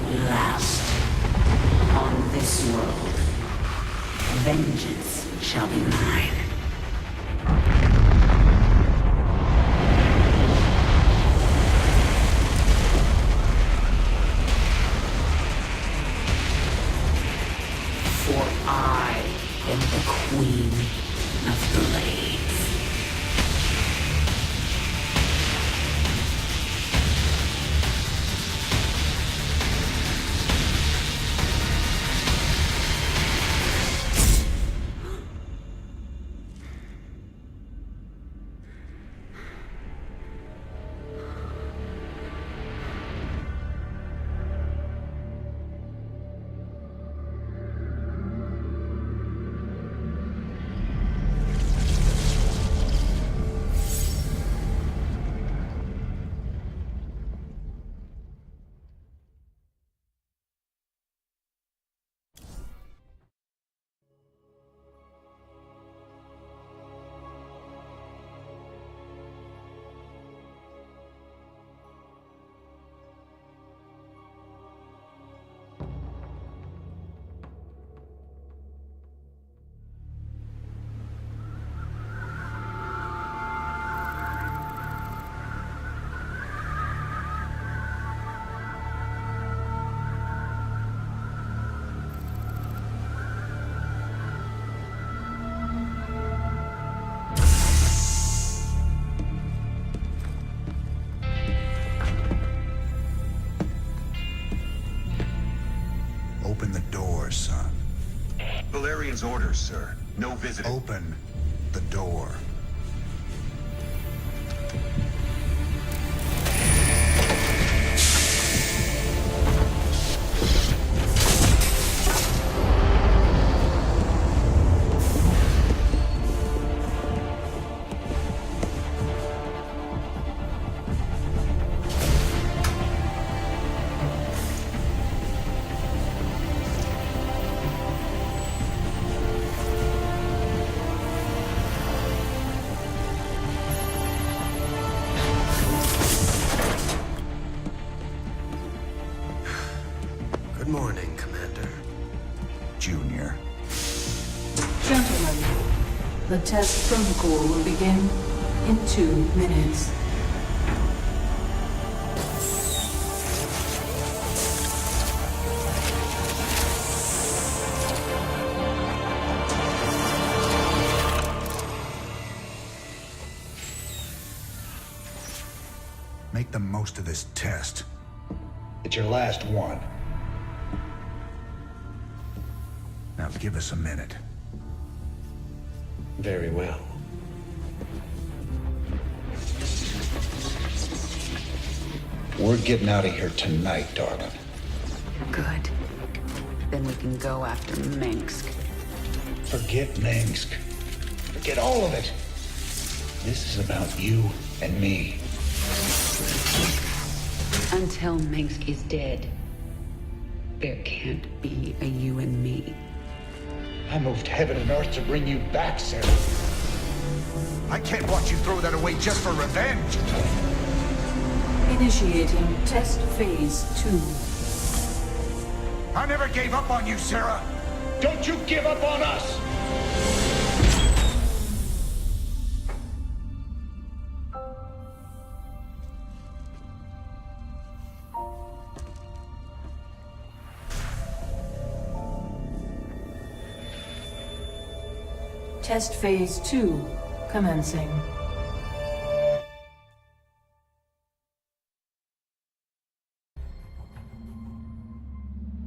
be last. On this world, vengeance shall be mine. For I am the Queen of Blades. Open the door, son. Valerian's orders, sir. No visiting. Open the door. Good morning, Commander. Junior. Gentlemen, the test protocol will begin in 2 minutes. Make the most of this test. It's your last one. Now give us a minute. Very well. We're getting out of here tonight, darling. Good. Then we can go after Mengsk. Forget Mengsk. Forget all of it. This is about you and me. Until Mengsk is dead, there can't be a you and me. I moved heaven and earth to bring you back, Sarah. I can't watch you throw that away just for revenge. Initiating test phase 2. I never gave up on you, Sarah. Don't you give up on us. Test phase 2 commencing.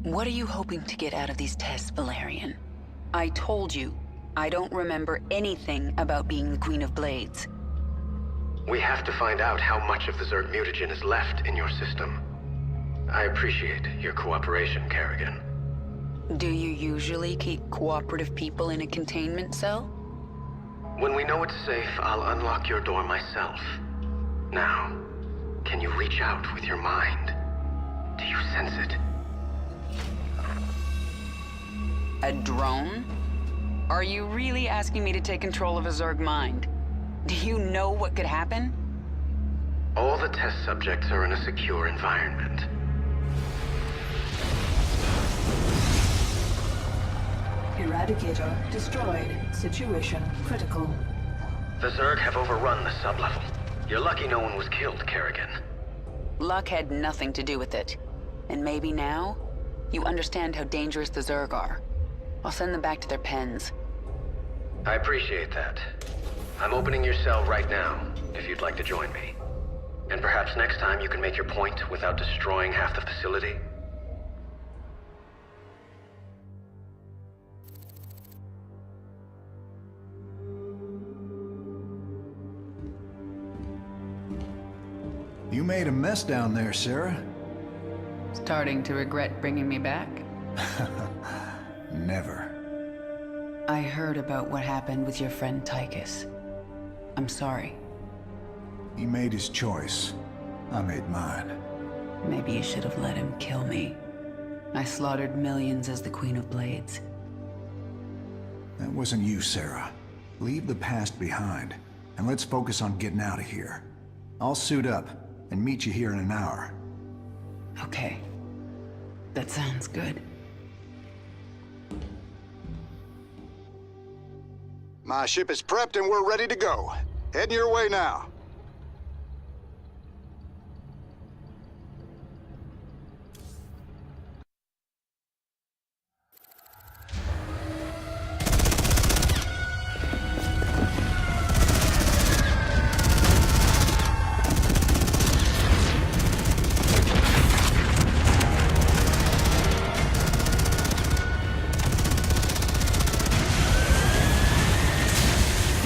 What are you hoping to get out of these tests, Valerian? I told you, I don't remember anything about being the Queen of Blades. We have to find out how much of the Zerg mutagen is left in your system. I appreciate your cooperation, Kerrigan. Do you usually keep cooperative people in a containment cell? When we know it's safe, I'll unlock your door myself. Now, can you reach out with your mind? Do you sense it? A drone? Are you really asking me to take control of a Zerg mind? Do you know what could happen? All the test subjects are in a secure environment. Eradicator destroyed. Situation critical. The Zerg have overrun the sublevel. You're lucky no one was killed, Kerrigan. Luck had nothing to do with it. And maybe now, you understand how dangerous the Zerg are. I'll send them back to their pens. I appreciate that. I'm opening your cell right now, if you'd like to join me. And perhaps next time you can make your point without destroying half the facility? You made a mess down there, Sarah. Starting to regret bringing me back? Never. I heard about what happened with your friend Tychus. I'm sorry. He made his choice. I made mine. Maybe you should have let him kill me. I slaughtered millions as the Queen of Blades. That wasn't you, Sarah. Leave the past behind, and let's focus on getting out of here. I'll suit up and meet you here in an hour. Okay. That sounds good. My ship is prepped and we're ready to go. Heading your way now.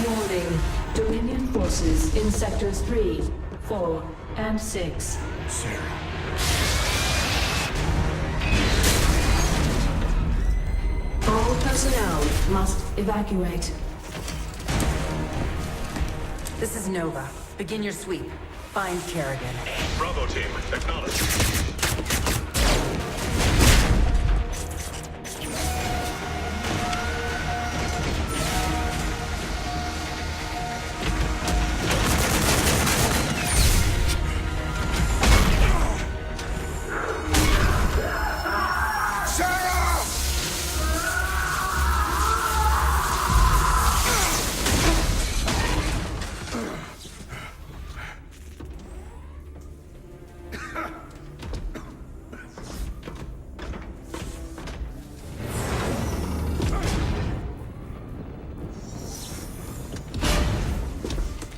Warning. Dominion forces in sectors 3, 4, and 6. Sarah. All personnel must evacuate. This is Nova. Begin your sweep. Find Kerrigan. Bravo team, acknowledge.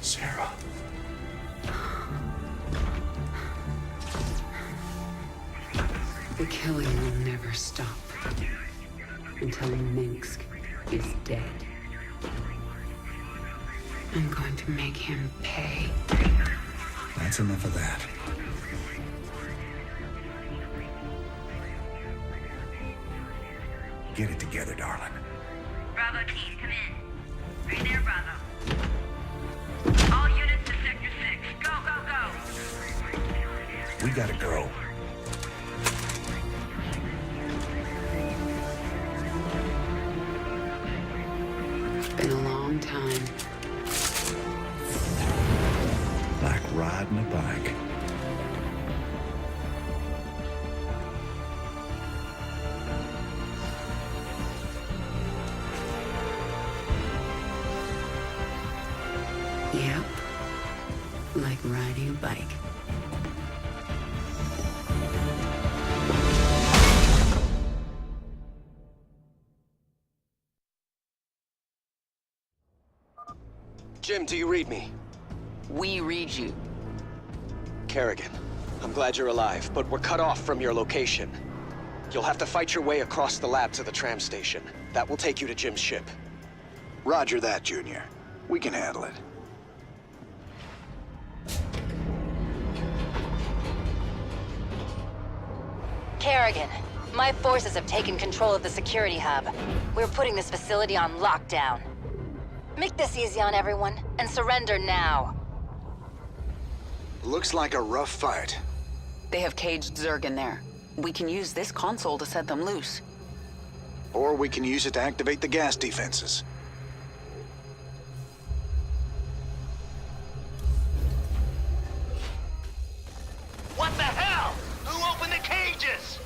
Sarah. The killing will never stop. Until Mengsk is dead. I'm going to make him pay. That's enough of that. Get it together, darling. Bravo team, come in. Right there, Bravo. All units to Sector 6. Go, go, go! We gotta go. It's been a long time. Like riding a bike. Yep. Like riding a bike. Jim, do you read me? We read you. Kerrigan, I'm glad you're alive, but we're cut off from your location. You'll have to fight your way across the lab to the tram station. That will take you to Jim's ship. Roger that, Junior. We can handle it. Kerrigan, my forces have taken control of the security hub. We're putting this facility on lockdown. Make this easy on everyone, and surrender now. Looks like a rough fight. They have caged Zerg in there. We can use this console to set them loose. Or we can use it to activate the gas defenses. What the hell? Who opened the cages?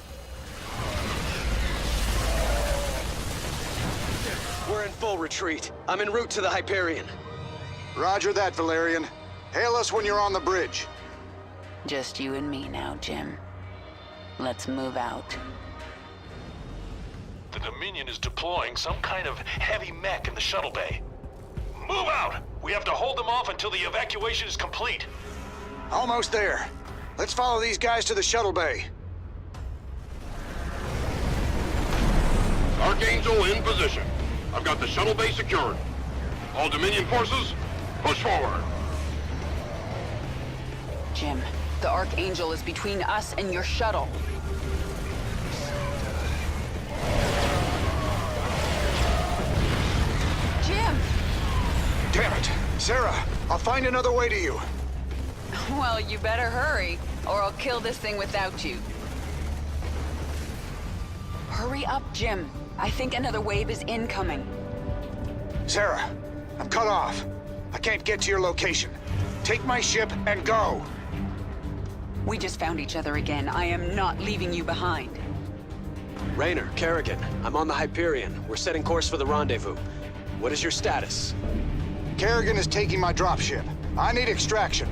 full retreat. I'm en route to the Hyperion. Roger that, Valerian. Hail us when you're on the bridge. Just you and me now, Jim. Let's move out. The Dominion is deploying some kind of heavy mech in the shuttle bay. Move out! We have to hold them off until the evacuation is complete. Almost there. Let's follow these guys to the shuttle bay. Archangel in position. I've got the shuttle bay secured. All Dominion forces, push forward. Jim, the Archangel is between us and your shuttle. Jim! Damn it. Sarah, I'll find another way to you. Well, you better hurry, or I'll kill this thing without you. Hurry up, Jim. I think another wave is incoming. Sarah, I'm cut off. I can't get to your location. Take my ship and go. We just found each other again. I am not leaving you behind. Raynor, Kerrigan, I'm on the Hyperion. We're setting course for the rendezvous. What is your status? Kerrigan is taking my dropship. I need extraction.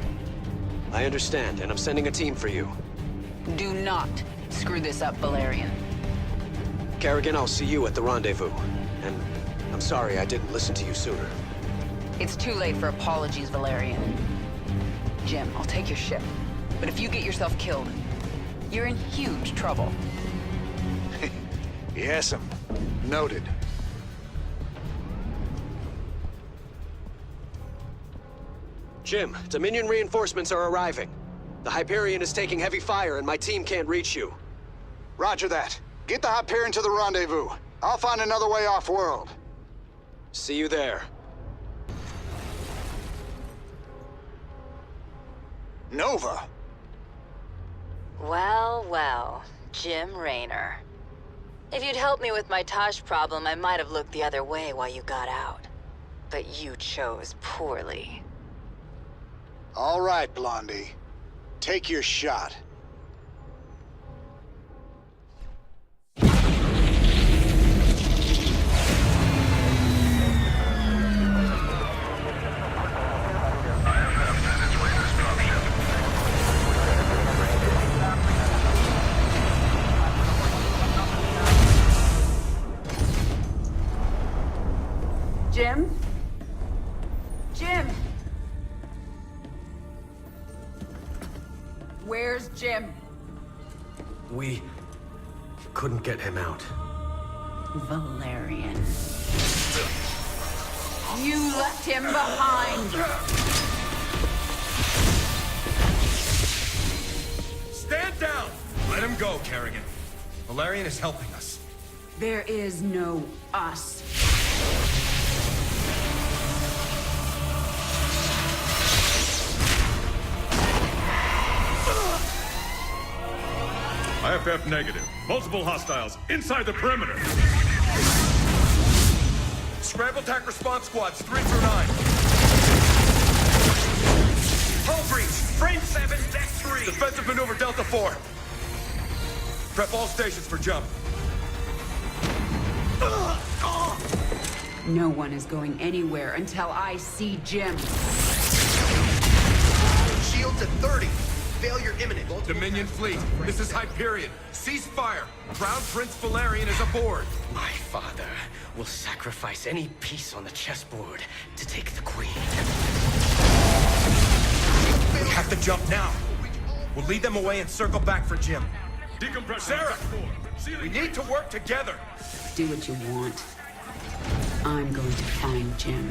I understand, and I'm sending a team for you. Do not screw this up, Valerian. Kerrigan, I'll see you at the rendezvous. And I'm sorry I didn't listen to you sooner. It's too late for apologies, Valerian. Jim, I'll take your ship. But if you get yourself killed, you're in huge trouble. Yes'm. Noted. Jim, Dominion reinforcements are arriving. The Hyperion is taking heavy fire and my team can't reach you. Roger that. Get the Hyperion to the rendezvous. I'll find another way off-world. See you there. Nova! Well, well, Jim Raynor. If you'd helped me with my Tosh problem, I might have looked the other way while you got out. But you chose poorly. All right, Blondie. Take your shot. Jim? Jim! Where's Jim? We couldn't get him out. Valerian. You left him behind! Stand down! Let him go, Kerrigan. Valerian is helping us. There is no us. IFF negative. Multiple hostiles inside the perimeter. Scramble attack response squads 3 through 9. Hull breach. Frame 7, deck 3. Defensive maneuver Delta 4. Prep all stations for jump. No one is going anywhere until I see Jim. Shields at 30. Failure imminent. Dominion fleet, this is Hyperion. Cease fire. Crown Prince Valerian is aboard. My father will sacrifice any piece on the chessboard to take the queen. We have to jump now. We'll lead them away and circle back for Jim. Decompress. Sarah! We need to work together. Do what you want. I'm going to find Jim.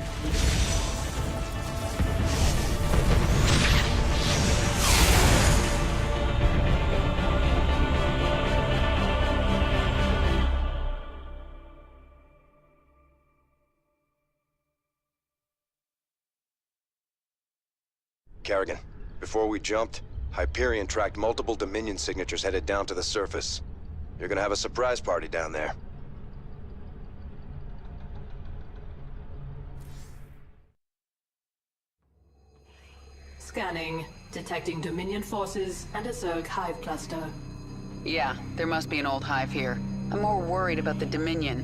Kerrigan, before we jumped, Hyperion tracked multiple Dominion signatures headed down to the surface. You're gonna have a surprise party down there. Scanning. Detecting Dominion forces and a Zerg hive cluster. Yeah, there must be an old hive here. I'm more worried about the Dominion.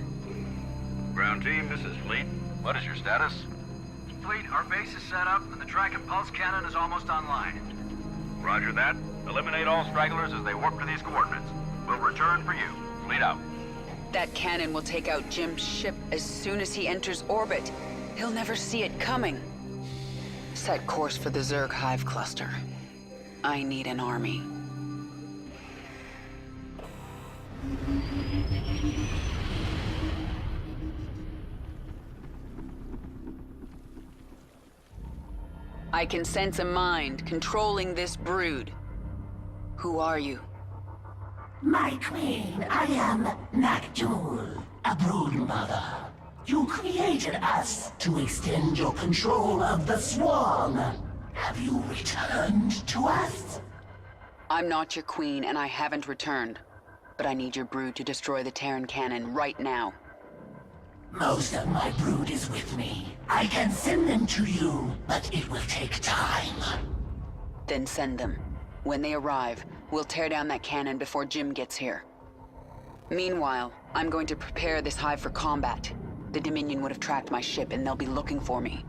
Ground team, this is Fleet. What is your status? Fleet, our base is set up, and the track and pulse cannon is almost online. Roger that. Eliminate all stragglers as they warp to these coordinates. We'll return for you. Fleet out. That cannon will take out Jim's ship as soon as he enters orbit. He'll never see it coming. Set course for the Zerg hive cluster. I need an army. I can sense a mind controlling this brood. Who are you? My queen, I am Nakjul, a brood mother. You created us to extend your control of the swarm. Have you returned to us? I'm not your queen, and I haven't returned. But I need your brood to destroy the Terran cannon right now. Most of my brood is with me. I can send them to you, but it will take time. Then send them. When they arrive, we'll tear down that cannon before Jim gets here. Meanwhile, I'm going to prepare this hive for combat. The Dominion would have tracked my ship, and they'll be looking for me.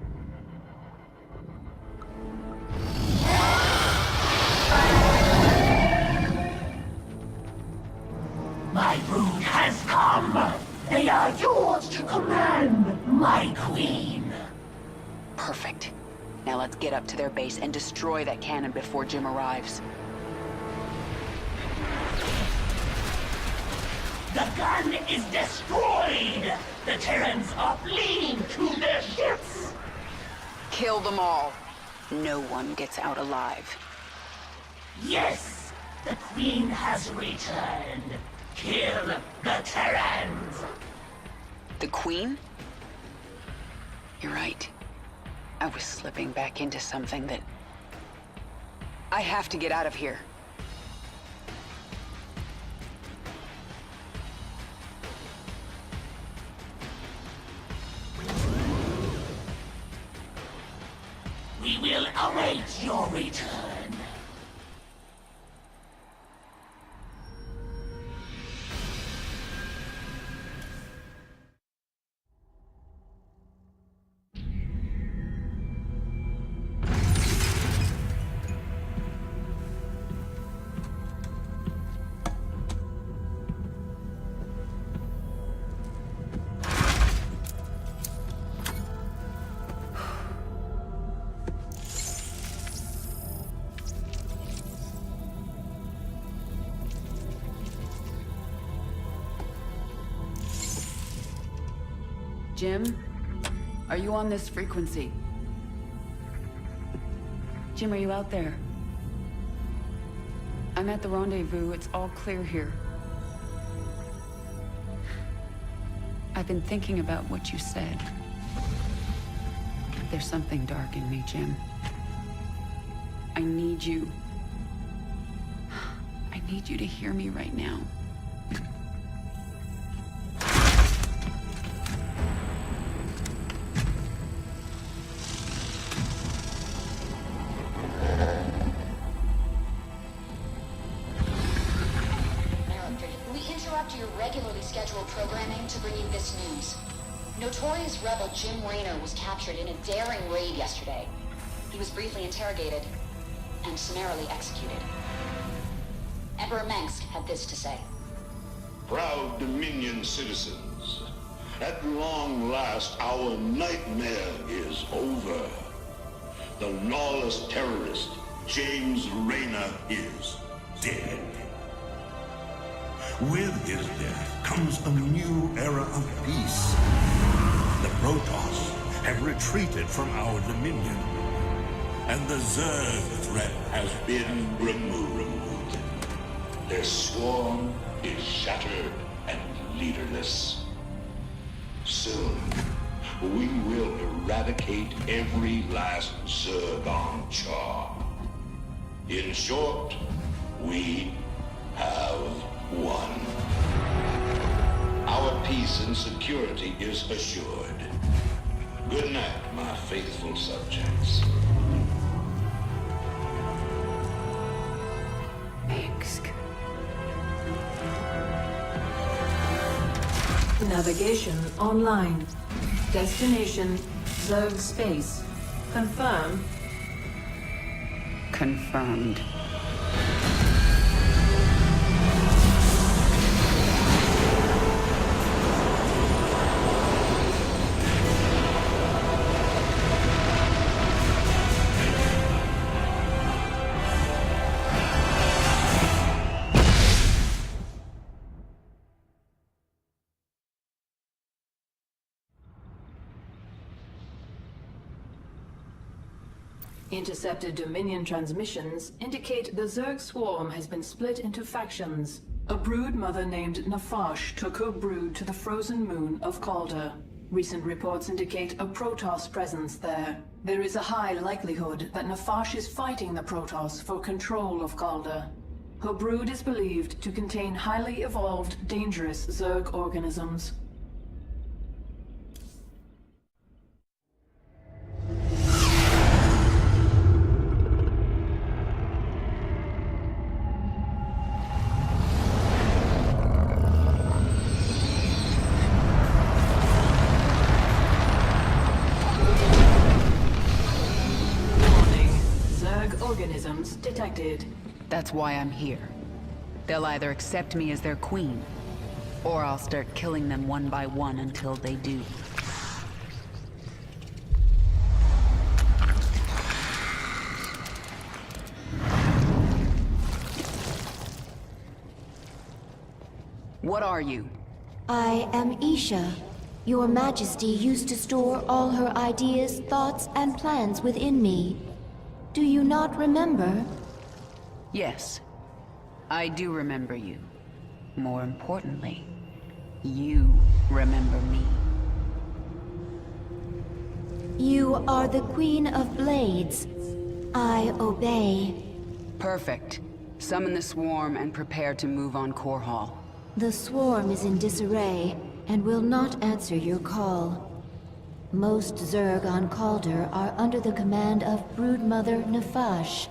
My brood has come! They are yours to command, my queen! Perfect. Now let's get up to their base and destroy that cannon before Jim arrives. The gun is destroyed! The Terrans are fleeing to their ships! Kill them all. No one gets out alive. Yes! The queen has returned! Kill the Terrans! The queen? You're right. I was slipping back into something that... I have to get out of here. We will await your return. Jim? Are you on this frequency? Jim, are you out there? I'm at the rendezvous. It's all clear here. I've been thinking about what you said. There's something dark in me, Jim. I need you. I need you to hear me right now. Notorious rebel Jim Raynor was captured in a daring raid yesterday. He was briefly interrogated and summarily executed. Emperor Mengsk had this to say. Proud Dominion citizens, at long last our nightmare is over. The lawless terrorist James Raynor is dead. With his death comes a new era of peace. The Protoss have retreated from our dominion, and the Zerg threat has been removed. Their swarm is shattered and leaderless. Soon, we will eradicate every last Zerg on Char. In short, we have won. Our peace and security is assured. Good night, my faithful subjects. Mengsk. Navigation online. Destination Zerg space. Confirm. Confirmed. Intercepted Dominion transmissions indicate the Zerg swarm has been split into factions. A brood mother named Nafash took her brood to the frozen moon of Calder. Recent reports indicate a Protoss presence there. There is a high likelihood that Nafash is fighting the Protoss for control of Calder. Her brood is believed to contain highly evolved, dangerous Zerg organisms. Organisms detected. That's why I'm here. They'll either accept me as their queen, or I'll start killing them one by one until they do. What are you? I am Isha. Your Majesty used to store all her ideas, thoughts, and plans within me. Do you not remember? Yes, I do remember you. More importantly, you remember me. You are the Queen of Blades. I obey. Perfect. Summon the swarm and prepare to move on Core Hall. The swarm is in disarray and will not answer your call. Most Zerg on Calder are under the command of Broodmother Nafash.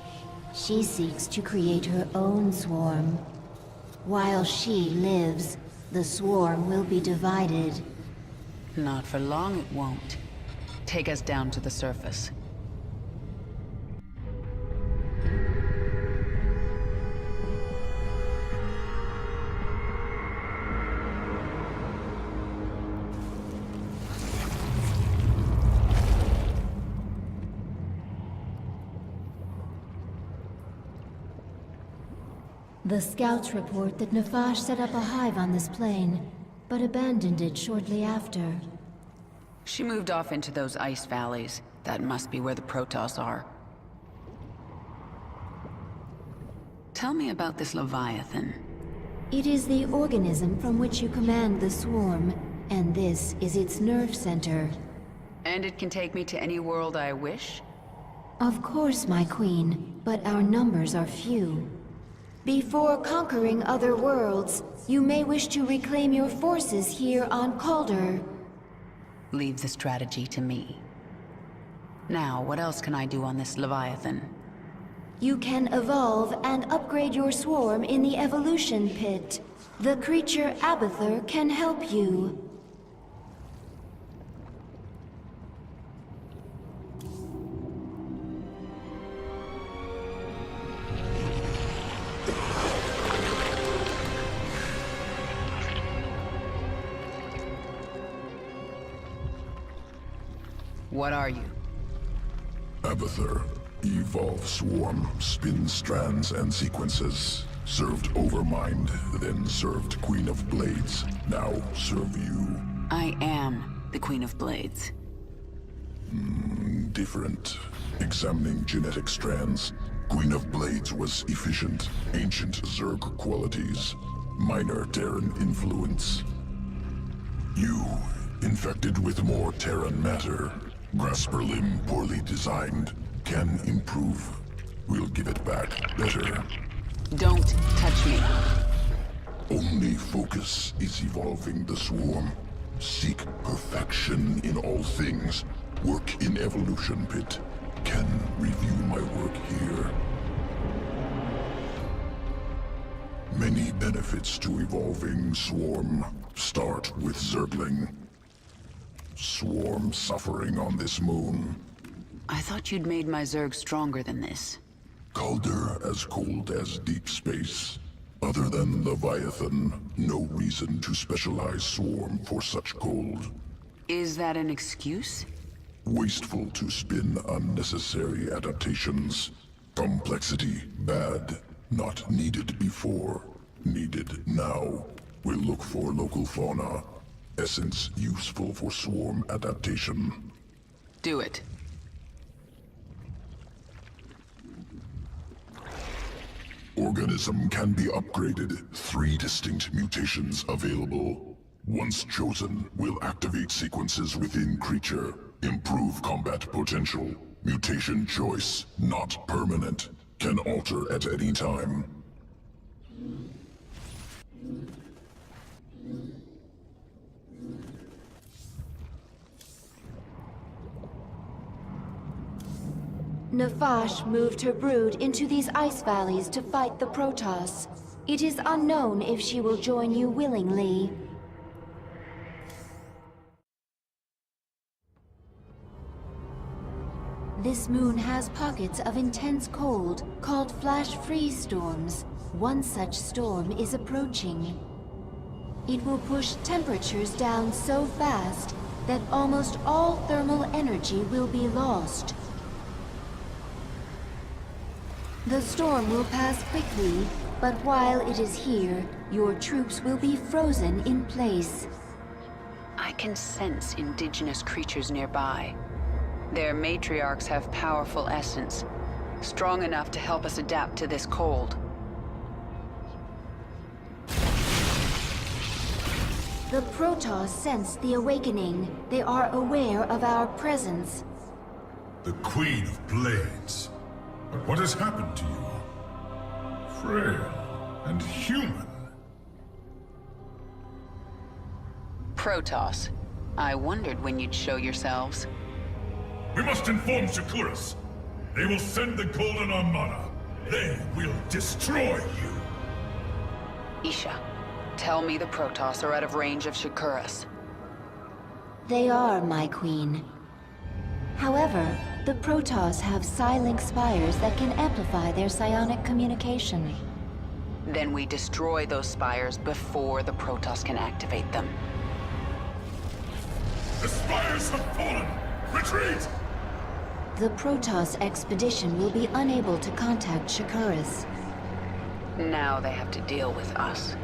She seeks to create her own swarm. While she lives, the swarm will be divided. Not for long it won't. Take us down to the surface. The scouts report that Nafash set up a hive on this plane, but abandoned it shortly after. She moved off into those ice valleys. That must be where the Protoss are. Tell me about this Leviathan. It is the organism from which you command the swarm, and this is its nerve center. And it can take me to any world I wish? Of course, my queen, but our numbers are few. Before conquering other worlds, you may wish to reclaim your forces here on Calder. Leave the strategy to me. Now, what else can I do on this Leviathan? You can evolve and upgrade your swarm in the evolution pit. The creature Abathur can help you. What are you? Abathur. Evolve swarm, spin strands and sequences. Served Overmind, then served Queen of Blades. Now serve you. I am the Queen of Blades. Different. Examining genetic strands. Queen of Blades was efficient, ancient Zerg qualities. Minor Terran influence. You, infected with more Terran matter. Grasper limb poorly designed. Can improve. We'll give it back better. Don't touch me. Only focus is evolving the swarm. Seek perfection in all things. Work in evolution pit. Can review my work here. Many benefits to evolving Swarm. Start with Zergling. Swarm suffering on this moon. I thought you'd made my Zerg stronger than this. Calder as cold as deep space. Other than Leviathan, no reason to specialize Swarm for such cold. Is that an excuse? Wasteful to spin unnecessary adaptations. Complexity, bad. Not needed before. Needed now. We'll look for local fauna. Essence useful for Swarm adaptation. Do it. Organism can be upgraded. 3 distinct mutations available. Once chosen, will activate sequences within creature. Improve combat potential. Mutation choice, not permanent. Can alter at any time. Nafash moved her brood into these ice valleys to fight the Protoss. It is unknown if she will join you willingly. This moon has pockets of intense cold, called flash freeze storms. One such storm is approaching. It will push temperatures down so fast that almost all thermal energy will be lost. The storm will pass quickly, but while it is here, your troops will be frozen in place. I can sense indigenous creatures nearby. Their matriarchs have powerful essence, strong enough to help us adapt to this cold. The Protoss sense the awakening. They are aware of our presence. The Queen of Blades. But what has happened to you? Frail and human. Protoss. I wondered when you'd show yourselves. We must inform Shakuras. They will send the Golden Armada. They will destroy you. Isha, tell me the Protoss are out of range of Shakuras. They are, my queen. However, the Protoss have psi-link spires that can amplify their psionic communication. Then we destroy those spires before the Protoss can activate them. The spires have fallen! Retreat! The Protoss expedition will be unable to contact Shakuras. Now they have to deal with us.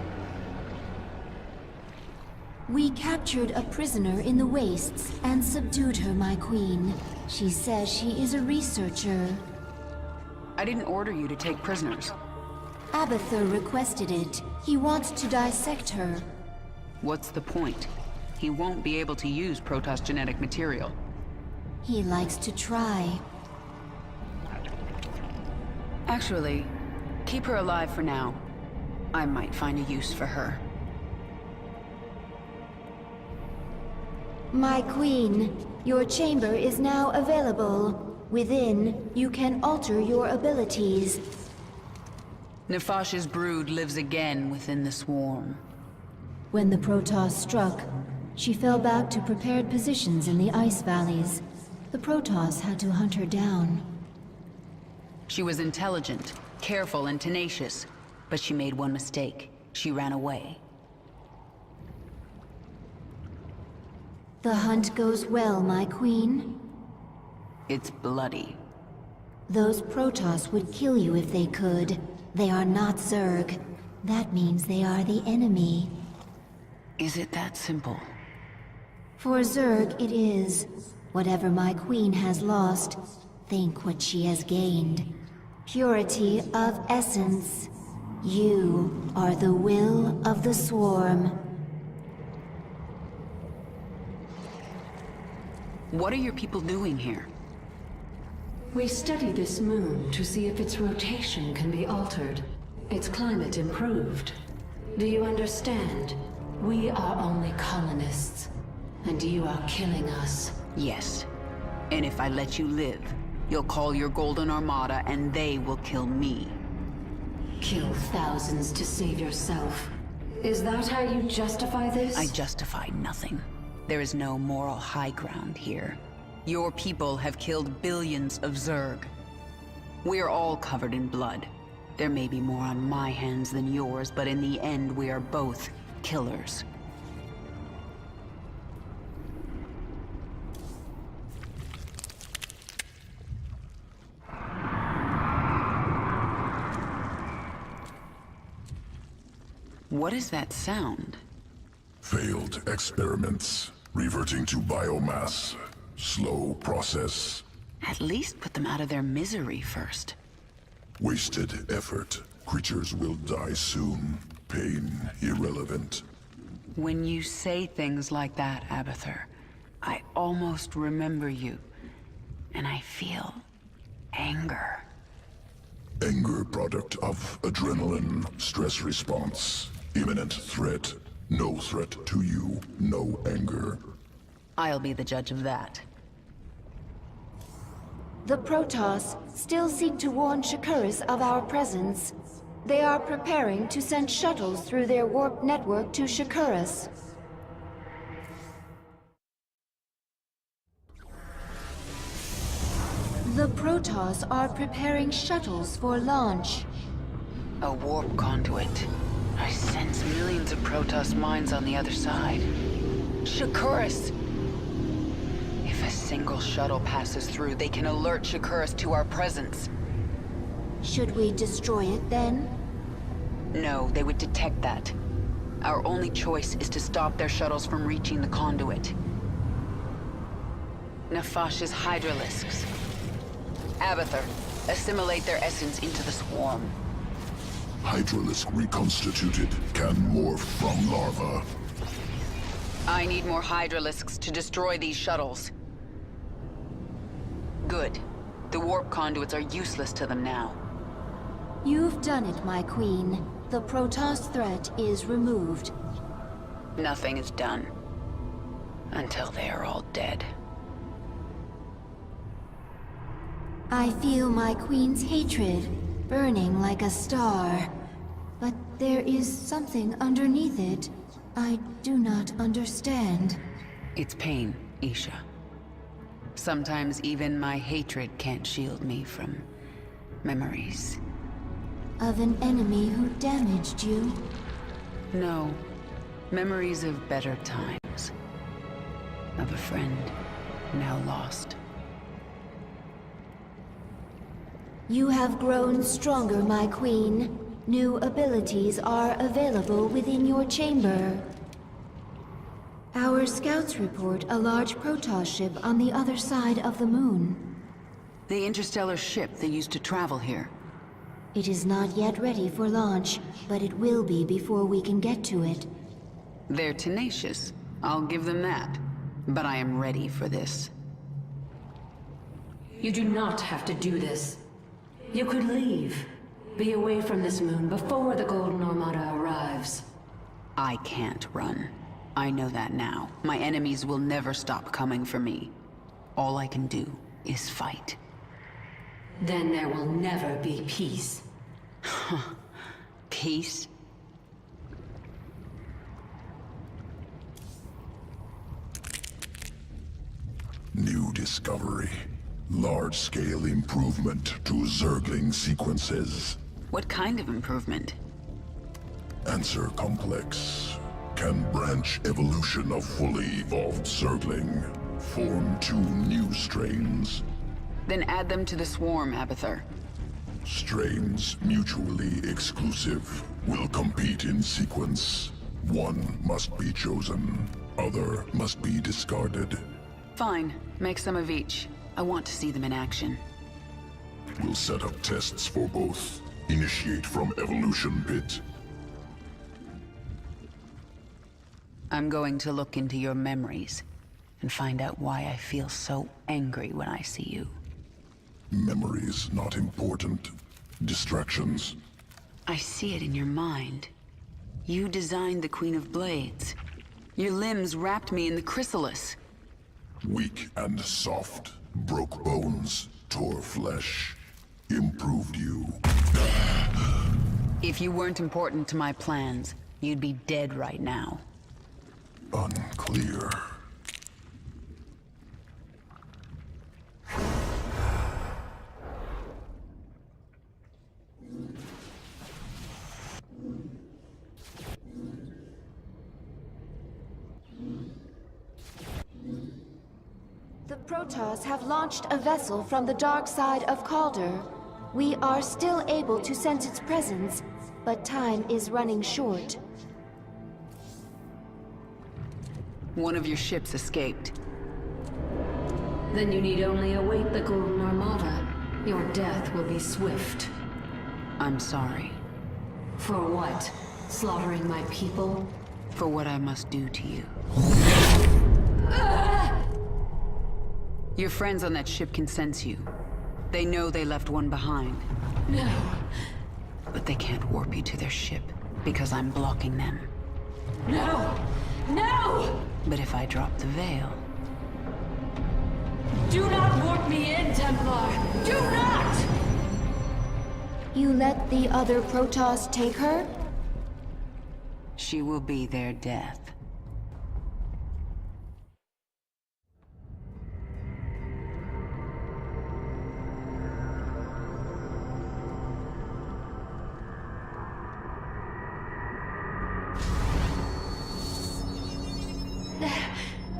We captured a prisoner in the wastes and subdued her, my queen. She says she is a researcher. I didn't order you to take prisoners. Abathur requested it. He wants to dissect her. What's the point? He won't be able to use Protoss genetic material. He likes to try. Actually, keep her alive for now. I might find a use for her. My queen, your chamber is now available. Within, you can alter your abilities. Nefash's brood lives again within the swarm. When the Protoss struck, she fell back to prepared positions in the ice valleys. The Protoss had to hunt her down. She was intelligent, careful, and tenacious, but she made one mistake. She ran away. The hunt goes well, my queen. It's bloody. Those Protoss would kill you if they could. They are not Zerg. That means they are the enemy. Is it that simple? For Zerg, it is. Whatever my queen has lost, think what she has gained. Purity of essence. You are the will of the swarm. What are your people doing here? We study this moon to see if its rotation can be altered, its climate improved. Do you understand? We are only colonists, and you are killing us. Yes. And if I let you live, you'll call your Golden Armada and they will kill me. Kill thousands to save yourself. Is that how you justify this? I justify nothing. There is no moral high ground here. Your people have killed billions of Zerg. We are all covered in blood. There may be more on my hands than yours, but in the end, we are both killers. What is that sound? Failed experiments. Reverting to biomass. Slow process. At least put them out of their misery first. Wasted effort. Creatures will die soon. Pain irrelevant. When you say things like that, Abathur, I almost remember you. And I feel anger. Anger product of adrenaline. Stress response. Imminent threat. No threat to you. No anger. I'll be the judge of that. The Protoss still seek to warn Shakuras of our presence. They are preparing to send shuttles through their warp network to Shakuras. The Protoss are preparing shuttles for launch. A warp conduit. I sense millions of Protoss minds on the other side. Shakuras! If a single shuttle passes through, they can alert Shakuras to our presence. Should we destroy it then? No, they would detect that. Our only choice is to stop their shuttles from reaching the conduit. Nefash's hydralisks. Abathur, assimilate their essence into the swarm. Hydralisk reconstituted. Can morph from larva. I need more hydralisks to destroy these shuttles. Good. The warp conduits are useless to them now. You've done it, my queen. The Protoss threat is removed. Nothing is done. Until they are all dead. I feel my queen's hatred, burning like a star. But there is something underneath it. I do not understand. It's pain, Isha. Sometimes even my hatred can't shield me from memories. Of an enemy who damaged you? No. Memories of better times. Of a friend now lost. You have grown stronger, my queen. New abilities are available within your chamber. Our scouts report a large Protoss ship on the other side of the moon. The interstellar ship they used to travel here. It is not yet ready for launch, but it will be before we can get to it. They're tenacious. I'll give them that. But I am ready for this. You do not have to do this. You could leave. Be away from this moon before the Golden Armada arrives. I can't run. I know that now. My enemies will never stop coming for me. All I can do is fight. Then there will never be peace. Peace? New discovery. Large-scale improvement to Zergling sequences. What kind of improvement? Answer complex. Can branch evolution of fully evolved Zergling. Form 2 new strains. Then add them to the swarm, Abathur. Strains mutually exclusive. Will compete in sequence. One must be chosen. Other must be discarded. Fine. Make some of each. I want to see them in action. We'll set up tests for both. Initiate from evolution pit. I'm going to look into your memories and find out why I feel so angry when I see you. Memories not important. Distractions. I see it in your mind. You designed the Queen of Blades. Your limbs wrapped me in the chrysalis. Weak and soft. Broke bones. Tore flesh. Improved you. If you weren't important to my plans, you'd be dead right now. Unclear. The Protoss have launched a vessel from the dark side of Calder. We are still able to sense its presence, but time is running short. One of your ships escaped. Then you need only await the Golden Armada. Your death will be swift. I'm sorry. For what? Slaughtering my people? For what I must do to you. Your friends on that ship can sense you. They know they left one behind. No. But they can't warp you to their ship, because I'm blocking them. No! No! But if I drop the veil... Do not warp me in, Templar! Do not! You let the other Protoss take her? She will be their death.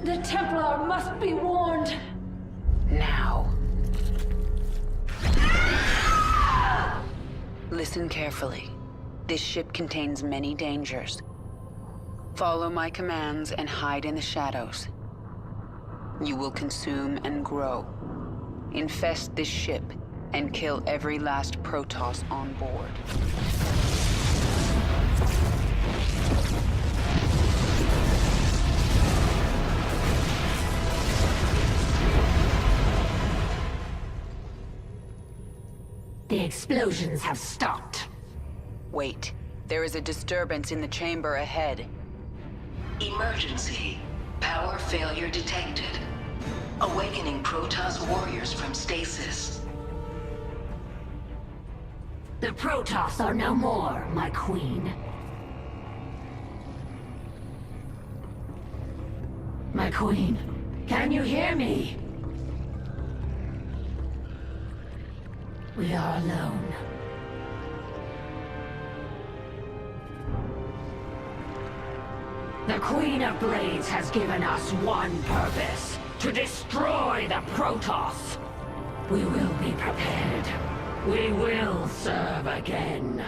The Templar must be warned! Now. Listen carefully. This ship contains many dangers. Follow my commands and hide in the shadows. You will consume and grow. Infest this ship and kill every last Protoss on board. The explosions have stopped. Wait. There is a disturbance in the chamber ahead. Emergency. Power failure detected. Awakening Protoss warriors from stasis. The Protoss are no more, my queen. My queen, can you hear me? We are alone. The Queen of Blades has given us one purpose: to destroy the Protoss. We will be prepared. We will serve again.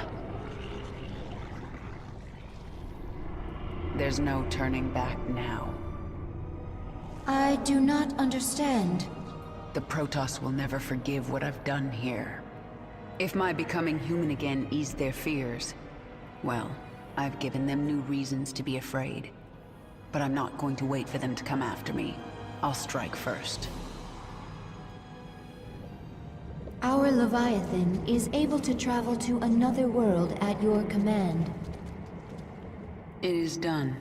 There's no turning back now. I do not understand. The Protoss will never forgive what I've done here. If my becoming human again eased their fears, well, I've given them new reasons to be afraid. But I'm not going to wait for them to come after me. I'll strike first. Our Leviathan is able to travel to another world at your command. It is done.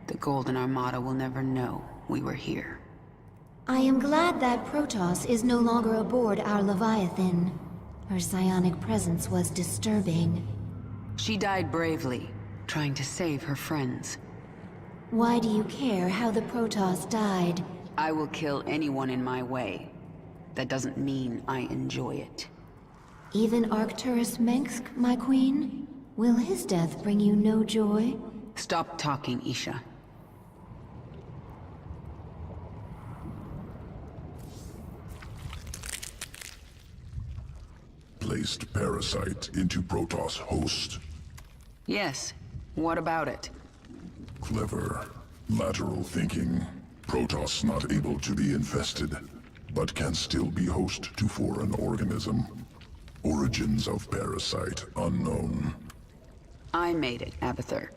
The Golden Armada will never know we were here. I am glad that Protoss is no longer aboard our Leviathan. Her psionic presence was disturbing. She died bravely, trying to save her friends. Why do you care how the Protoss died? I will kill anyone in my way. That doesn't mean I enjoy it. Even Arcturus Mengsk, my queen? Will his death bring you no joy? Stop talking, Isha. Placed parasite into Protoss host. Yes. What about it? Clever. Lateral thinking. Protoss not able to be infested, but can still be host to foreign organism. Origins of parasite unknown. I made it, Abathur.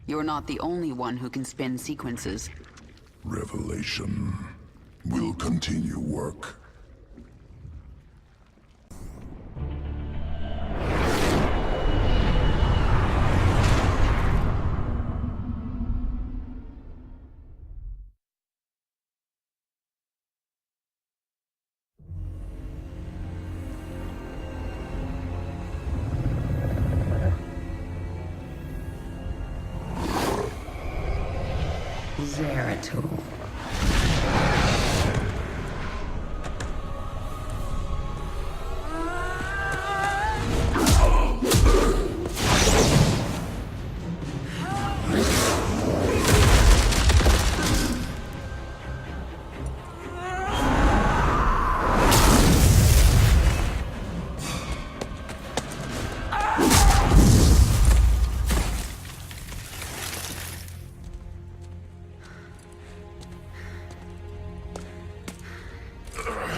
You're not the only one who can spin sequences. Revelation. Will continue work. Zeratul.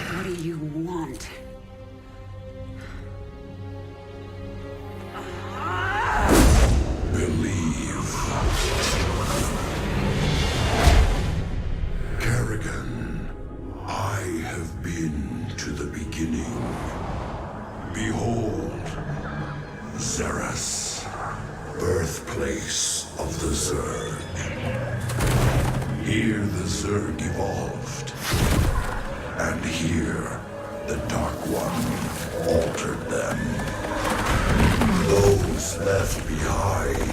What do you want? Believe. Kerrigan, I have been to the beginning. Behold, Xeris, birthplace of the Zerg. Here the Zerg evolved. And here, the Dark One altered them. Those left behind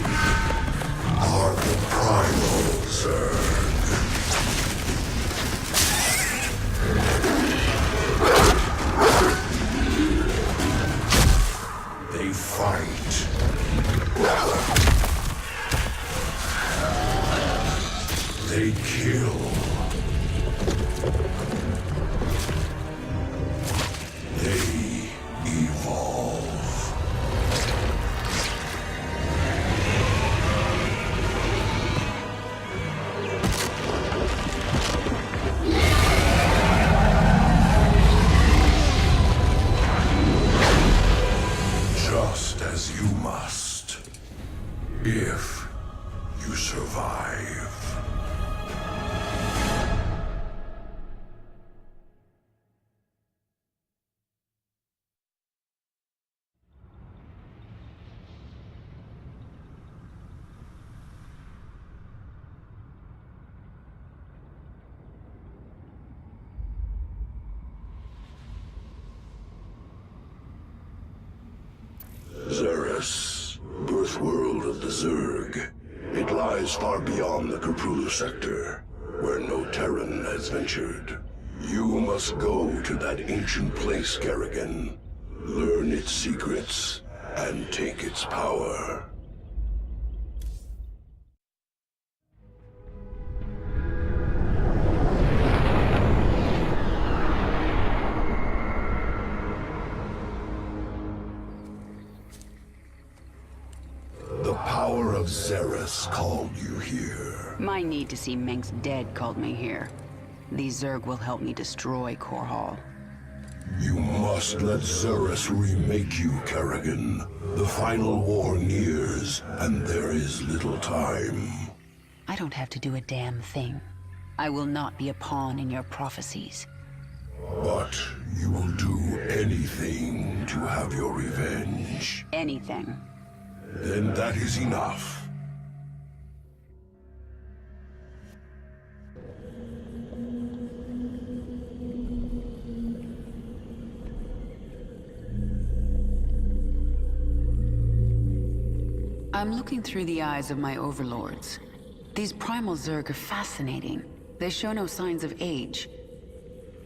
are the primal Zerg. They fight. They kill. They evolve. Just as you must, if you survive. Xeris, birth world of the Zerg. It lies far beyond the Caprulu sector, where no Terran has ventured. You must go to that ancient place, Kerrigan. Learn its secrets, and take its power. The power of Xeris called you here. My need to see Mengsk dead called me here. These Zerg will help me destroy Core Hall. You must let Xeris remake you, Kerrigan. The final war nears, and there is little time. I don't have to do a damn thing. I will not be a pawn in your prophecies. But you will do anything to have your revenge. Anything. Then that is enough. I'm looking through the eyes of my overlords. These primal Zerg are fascinating. They show no signs of age.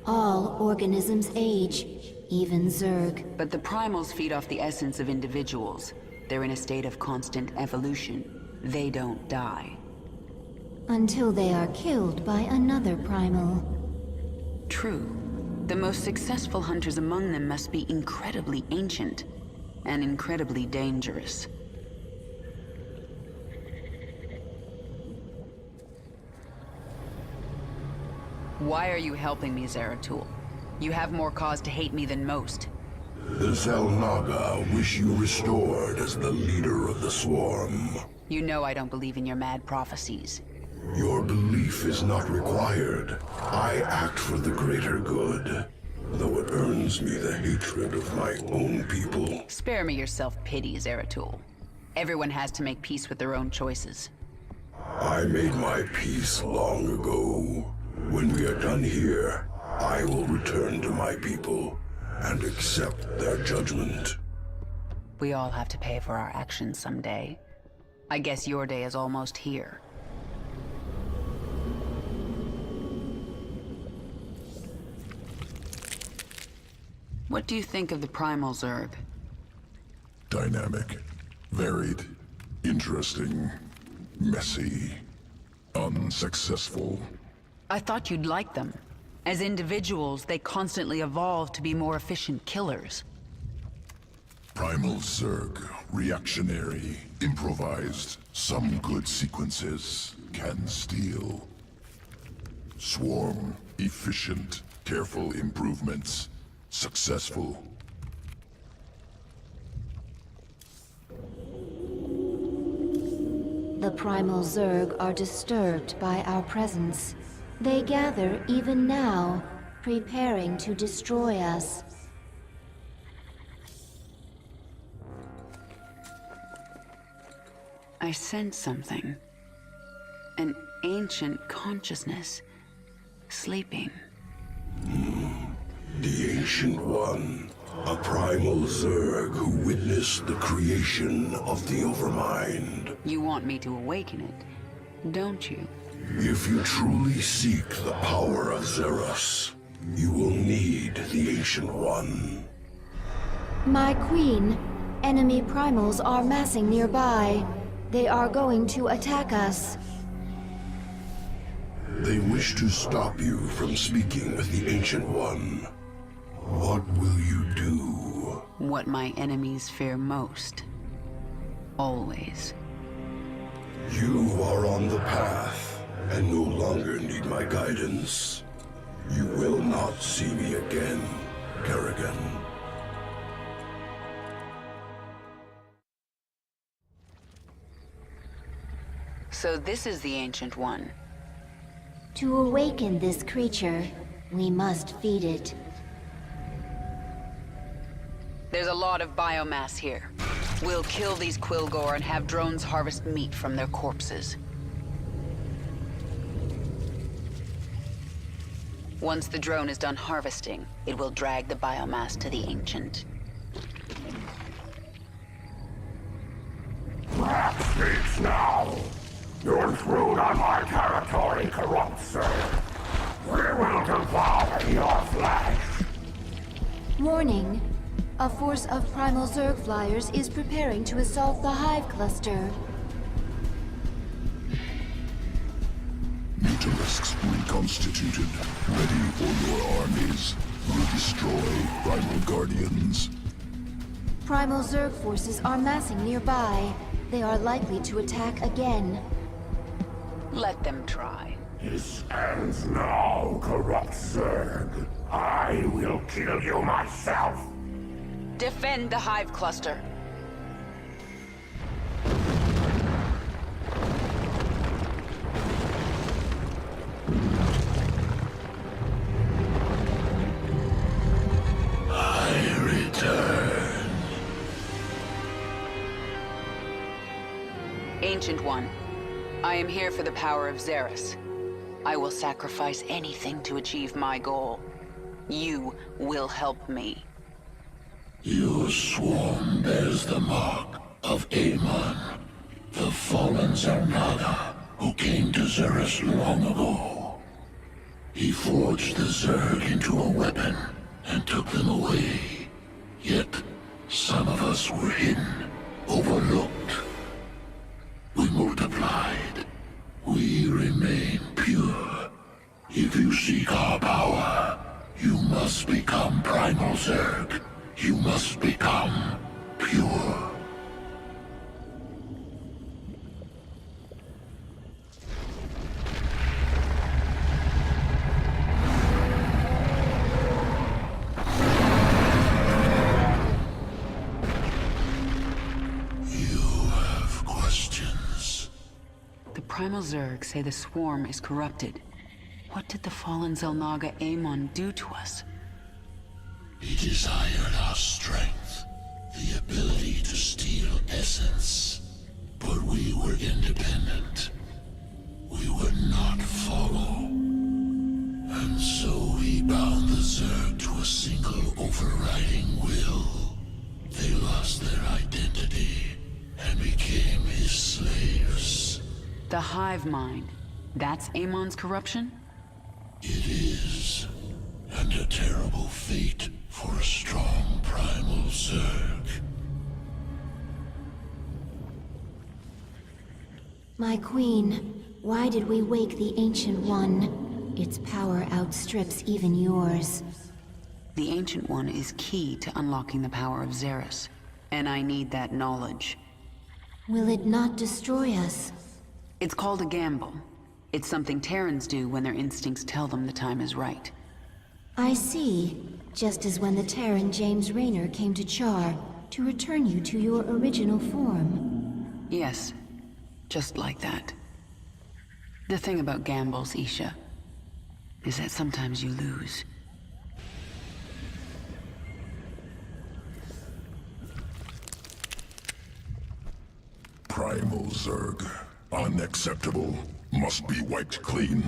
All organisms age, even Zerg. But the primals feed off the essence of individuals. They're in a state of constant evolution. They don't die. Until they are killed by another primal. True. The most successful hunters among them must be incredibly ancient and incredibly dangerous. Why are you helping me, Zeratul? You have more cause to hate me than most. The Xel'Naga wish you restored as the leader of the Swarm. You know I don't believe in your mad prophecies. Your belief is not required. I act for the greater good, though it earns me the hatred of my own people. Spare me your self-pity, Zeratul. Everyone has to make peace with their own choices. I made my peace long ago. When we are done here, I will return to my people and accept their judgment. We all have to pay for our actions someday. I guess your day is almost here. What do you think of the primal Zerg? Dynamic, varied, interesting, messy, unsuccessful. I thought you'd like them. As individuals, they constantly evolve to be more efficient killers. Primal Zerg, reactionary, improvised, some good sequences can steal. Swarm, efficient, careful improvements, successful. The primal Zerg are disturbed by our presence. They gather even now, preparing to destroy us. I sense something. An ancient consciousness. Sleeping. The Ancient One. A primal Zerg who witnessed the creation of the Overmind. You want me to awaken it, don't you? If you truly seek the power of Zeros, you will need the Ancient One. My queen, enemy primals are massing nearby. They are going to attack us. They wish to stop you from speaking with the Ancient One. What will you do? What my enemies fear most. Always. You are on the path, and no longer need my guidance. You will not see me again, Kerrigan. So this is the Ancient One. To awaken this creature, we must feed it. There's a lot of biomass here. We'll kill these Quilgore and have drones harvest meat from their corpses. Once the drone is done harvesting, it will drag the biomass to the Ancient. Black speaks now! You intrude on my territory, corrupt Zerg. We will devour your flesh! Warning. A force of primal Zerg flyers is preparing to assault the Hive cluster. Mutalisks reconstituted, ready for your armies. Will destroy primal guardians. Primal Zerg forces are massing nearby. They are likely to attack again. Let them try. This ends now, corrupt Zerg. I will kill you myself. Defend the Hive cluster. I return. Ancient One, I am here for the power of Zeros. I will sacrifice anything to achieve my goal. You will help me. Your swarm bears the mark of Amon, the fallen Zarnada, who came to Zeros long ago. He forged the Zerg into a weapon and took them away. Yet, some of us were hidden, overlooked. We multiplied. We remain pure. If you seek our power, you must become primal Zerg. You must become pure. You have questions. The primal Zerg say the swarm is corrupted. What did the fallen Xel'Naga Amon do to us? He desired our strength, the ability to steal essence. But we were independent. We would not follow. And so he bound the Zerg to a single overriding will. They lost their identity and became his slaves. The hive mind. That's Amon's corruption? It is. And a terrible fate for a strong primal Zerg. My queen, why did we wake the Ancient One? Its power outstrips even yours. The Ancient One is key to unlocking the power of Zerus, and I need that knowledge. Will it not destroy us? It's called a gamble. It's something Terrans do when their instincts tell them the time is right. I see. Just as when the Terran James Raynor came to Char to return you to your original form. Yes, just like that. The thing about gambles, Isha, is that sometimes you lose. Primal Zerg. Unacceptable. Must be wiped clean.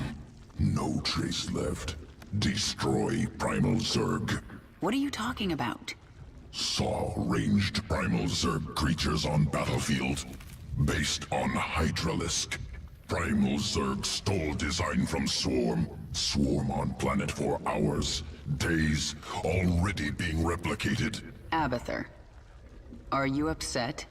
No trace left. Destroy Primal Zerg. What are you talking about? Saw ranged Primal Zerg creatures on battlefield. Based on Hydralisk. Primal Zerg stole design from Swarm. Swarm on planet for hours, days, already being replicated. Abathur, are you upset?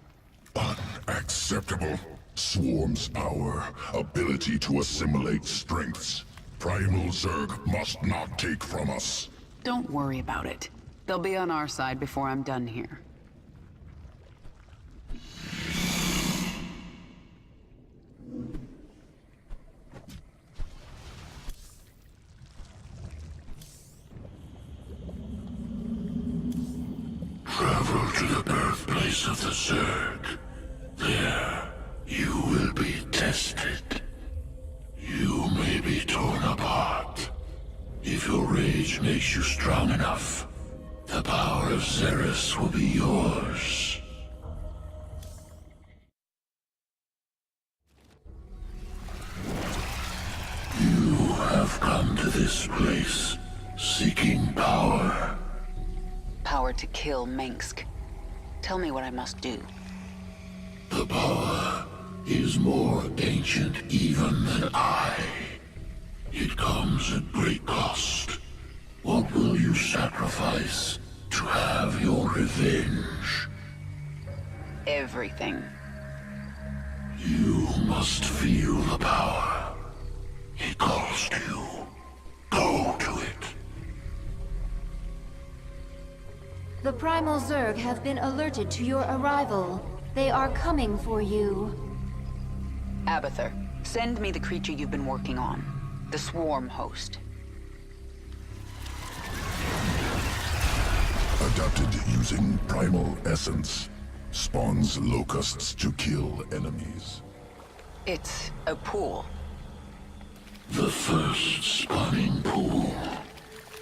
Unacceptable. Swarm's power, ability to assimilate strengths. Primal Zerg must not take from us. Don't worry about it. They'll be on our side before I'm done here. Travel to the birthplace of the Zerg. There, you will be tested. You may be torn apart. If your rage makes you strong enough, the power of Zerus will be yours. You have come to this place, seeking power. Power to kill Mengsk. Tell me what I must do. The power is more ancient even than I. It comes at great cost. What will you sacrifice to have your revenge? Everything. You must feel the power. It calls to you. Go to it. The Primal Zerg have been alerted to your arrival. They are coming for you. Abathur, send me the creature you've been working on. The Swarm host. Adapted using primal essence. Spawns locusts to kill enemies. It's a pool. The first spawning pool.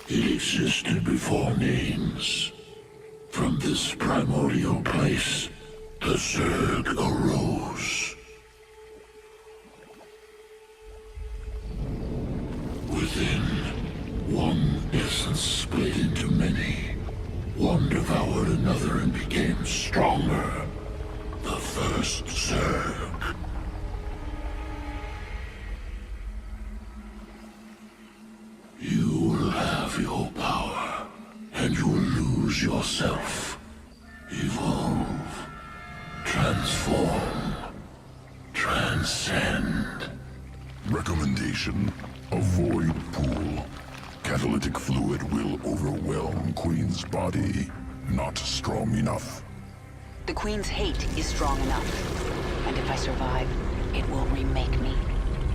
It existed before names. From this primordial place, the Zerg arose. Within, one essence split into many. One devoured another and became stronger. The first Zerg. You will have your power, and you will lose yourself. Evolve. Transform. Transcend. Recommendation: avoid pool. Catalytic fluid will overwhelm Queen's body. Not strong enough. The Queen's hate is strong enough. And if I survive, it will remake me.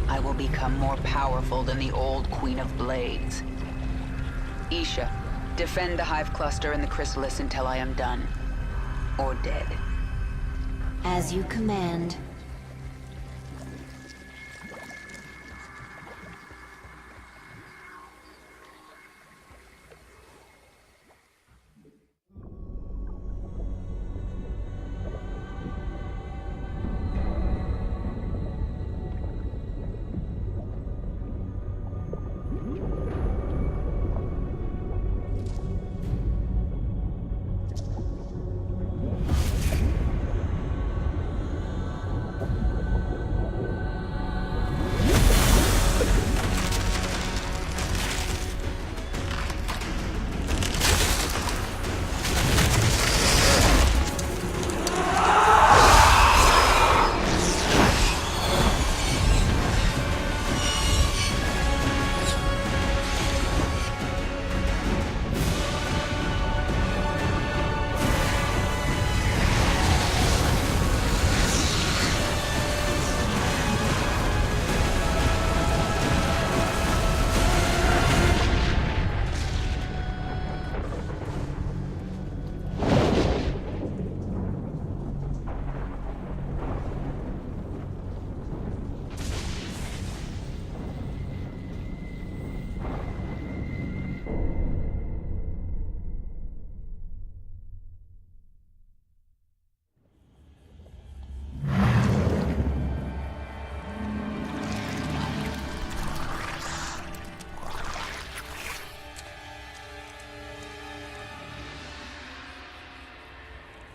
I will become more powerful than the old Queen of Blades. Isha, defend the Hive Cluster and the Chrysalis until I am done. Or dead. As you command.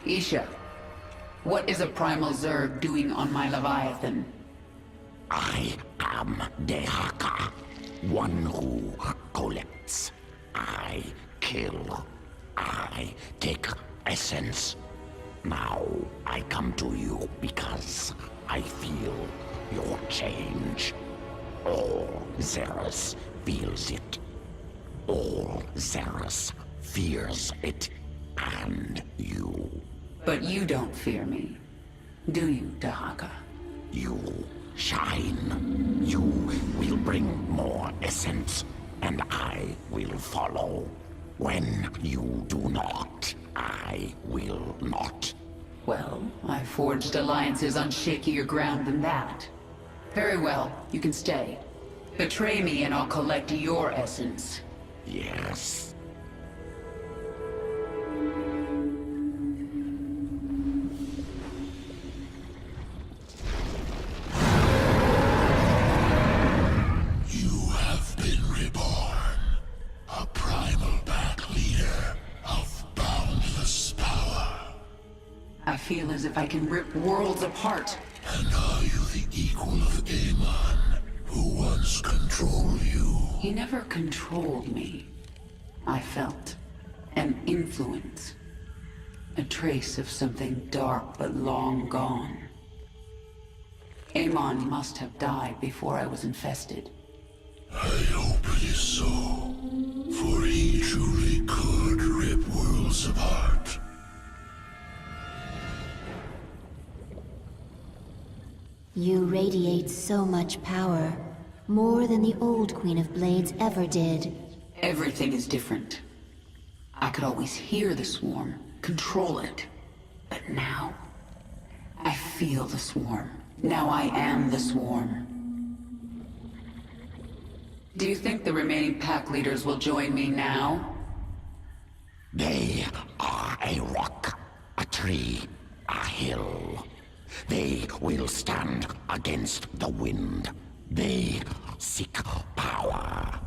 Isha, what is a primal Zerg doing on my Leviathan? I am Dehaka, one who collects. I kill. I take essence. Now I come to you because I feel your change. All Xeris feels it. All Xeris fears it. And you. But you don't fear me, do you, Dehaka? You shine. You will bring more essence, and I will follow. When you do not, I will not. Well, I forged alliances on shakier ground than that. Very well, you can stay. Betray me and I'll collect your essence. Yes. You have been reborn. A primal pack leader of boundless power. I feel as if I can rip worlds apart. And are you the equal of Amon, who once controlled you? He never controlled me. I felt an influence. A trace of something dark but long gone. Amon must have died before I was infested. I hope it is so, for he truly could rip worlds apart. You radiate so much power, more than the old Queen of Blades ever did. Everything is different. I could always hear the swarm, control it. But now, I feel the swarm. Now I am the swarm. Do you think the remaining pack leaders will join me now? They are a rock, a tree, a hill. They will stand against the wind. They seek power.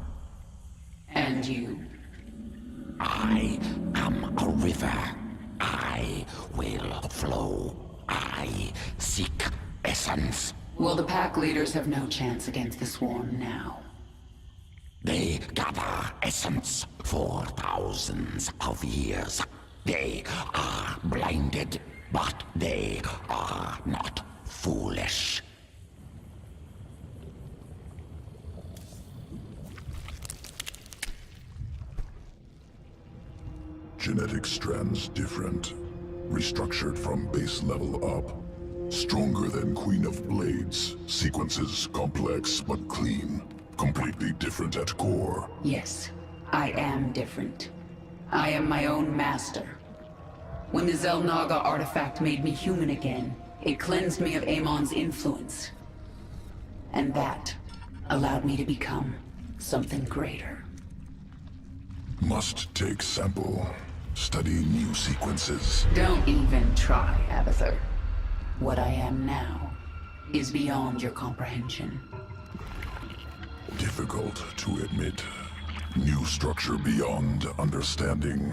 And you? I am a river. I will flow. I seek essence. Well, the pack leaders have no chance against the swarm now. They gather essence for thousands of years. They are blinded, but they are not foolish. Genetic strands different. Restructured from base level up. Stronger than Queen of Blades. Sequences complex but clean. Completely different at core. Yes, I am different. I am my own master. When the Xel'Naga artifact made me human again, it cleansed me of Amon's influence. And that allowed me to become something greater. Must take sample. Study new sequences. Don't even try, Abathur. What I am now is beyond your comprehension. Difficult to admit. New structure beyond understanding.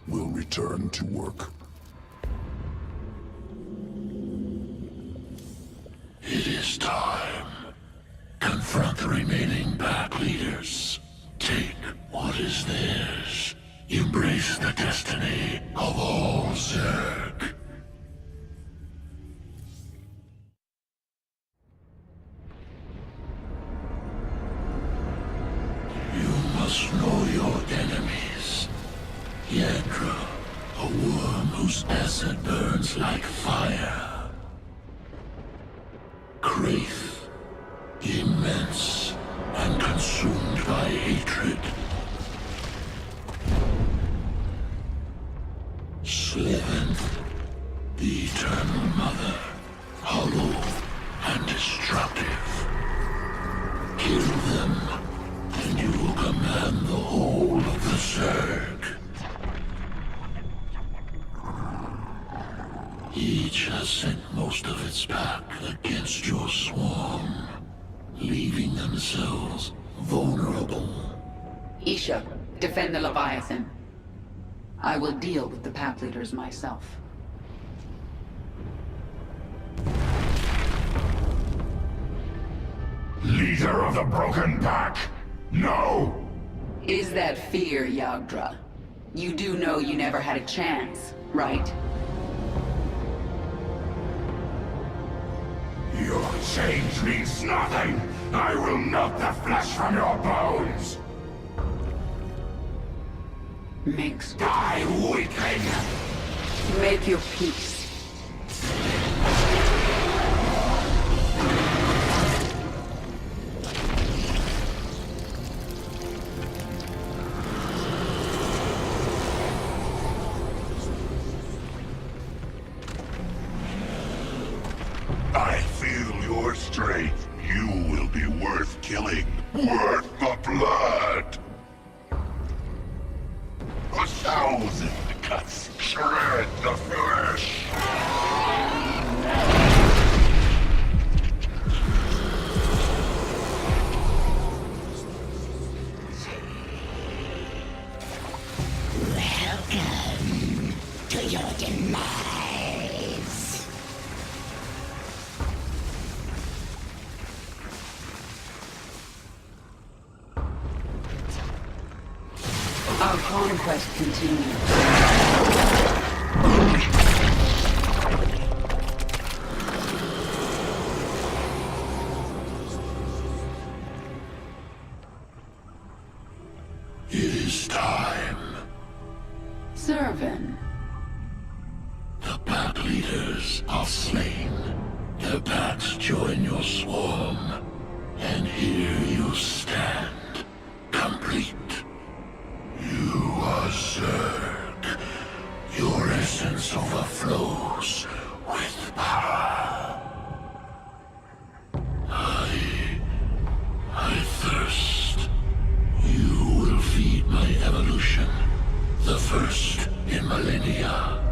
Will return to work. It is time. Confront the remaining pack leaders. Take what is theirs. Embrace the destiny of all Zerg. You must know your enemies. Yadra, a worm whose acid burns like fire. Kraith, immense and consumed by hatred. Sleventh, the Eternal Mother, hollow and destructive. Kill them, and you will command the whole of the Zerg. Each has sent most of its pack against your swarm, leaving themselves vulnerable. Isha, defend the Leviathan. I will deal with the pack leaders myself. Leader of the Broken Pack? No! Is that fear, Yagdra? You do know you never had a chance, right? Your change means nothing! I will melt the flesh from your bones! Mengsk. Die, weakling! Make your peace. I feel your strength. You will be worth killing. Worth the blood! 1,000 cuts shred the flesh! Welcome to your demise. Our conquest continues. It is time. Servant. The pack leaders are slain. The packs join your swarm. And here you stand, complete. You are Zerg. Your essence overflows with power. I thirst. You will feed my evolution, the first in millennia.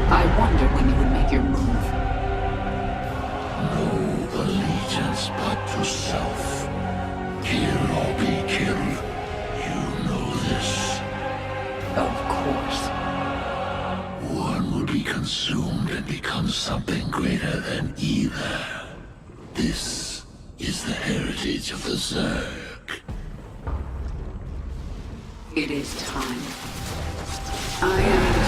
I wondered when you would make your move. No allegiance but to self. Kill or be killed. You know this. Of course. One will be consumed and become something greater than either. This is the heritage of the Zerg. It is time. I am the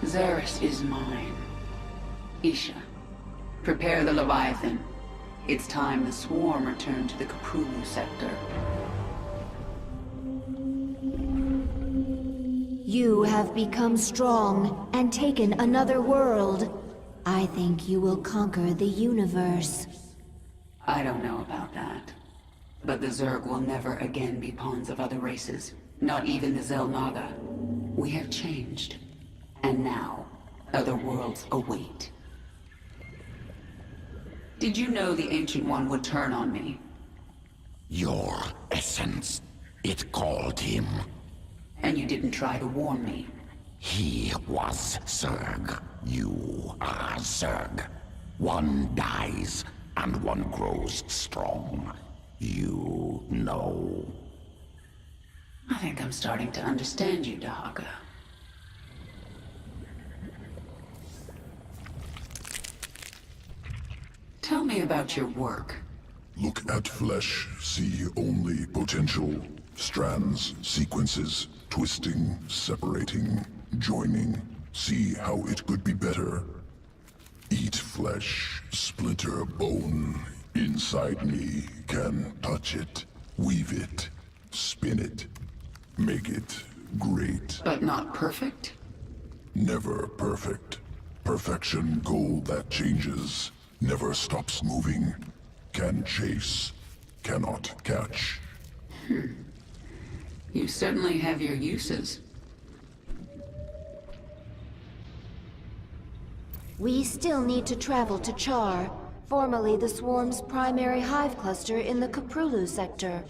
Zerus is mine. Isha, prepare the Leviathan. It's time the swarm returned to the Kapulu sector. You have become strong and taken another world. I think you will conquer the universe. I don't know about that. But the Zerg will never again be pawns of other races. Not even the Xel'Naga. We have changed. And now, other worlds await. Did you know the Ancient One would turn on me? Your essence, it called him. And you didn't try to warn me. He was Zerg. You are Zerg. One dies, and one grows strong. You know. I think I'm starting to understand you, Dahaka. Tell me about your work. Look at flesh, see only potential. Strands, sequences, twisting, separating, joining. See how it could be better. Eat flesh, splinter bone. Inside me can touch it, weave it, spin it, make it great. But not perfect? Never perfect. Perfection goal that changes. Never stops moving. Can chase. Cannot catch. You certainly have your uses. We still need to travel to Char. formerly the Swarm's primary hive cluster in the Kaprulu sector.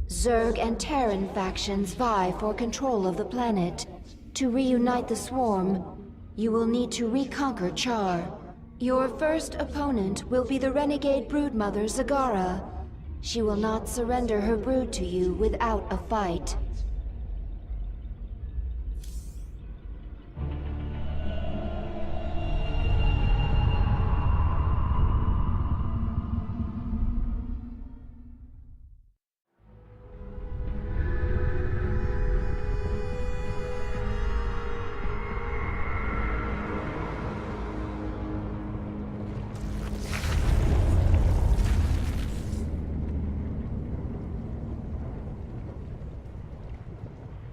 Zerg and Terran factions vie for control of the planet. To reunite the Swarm, you will need to reconquer Char. Your first opponent will be the renegade broodmother Zagara. She will not surrender her brood to you without a fight.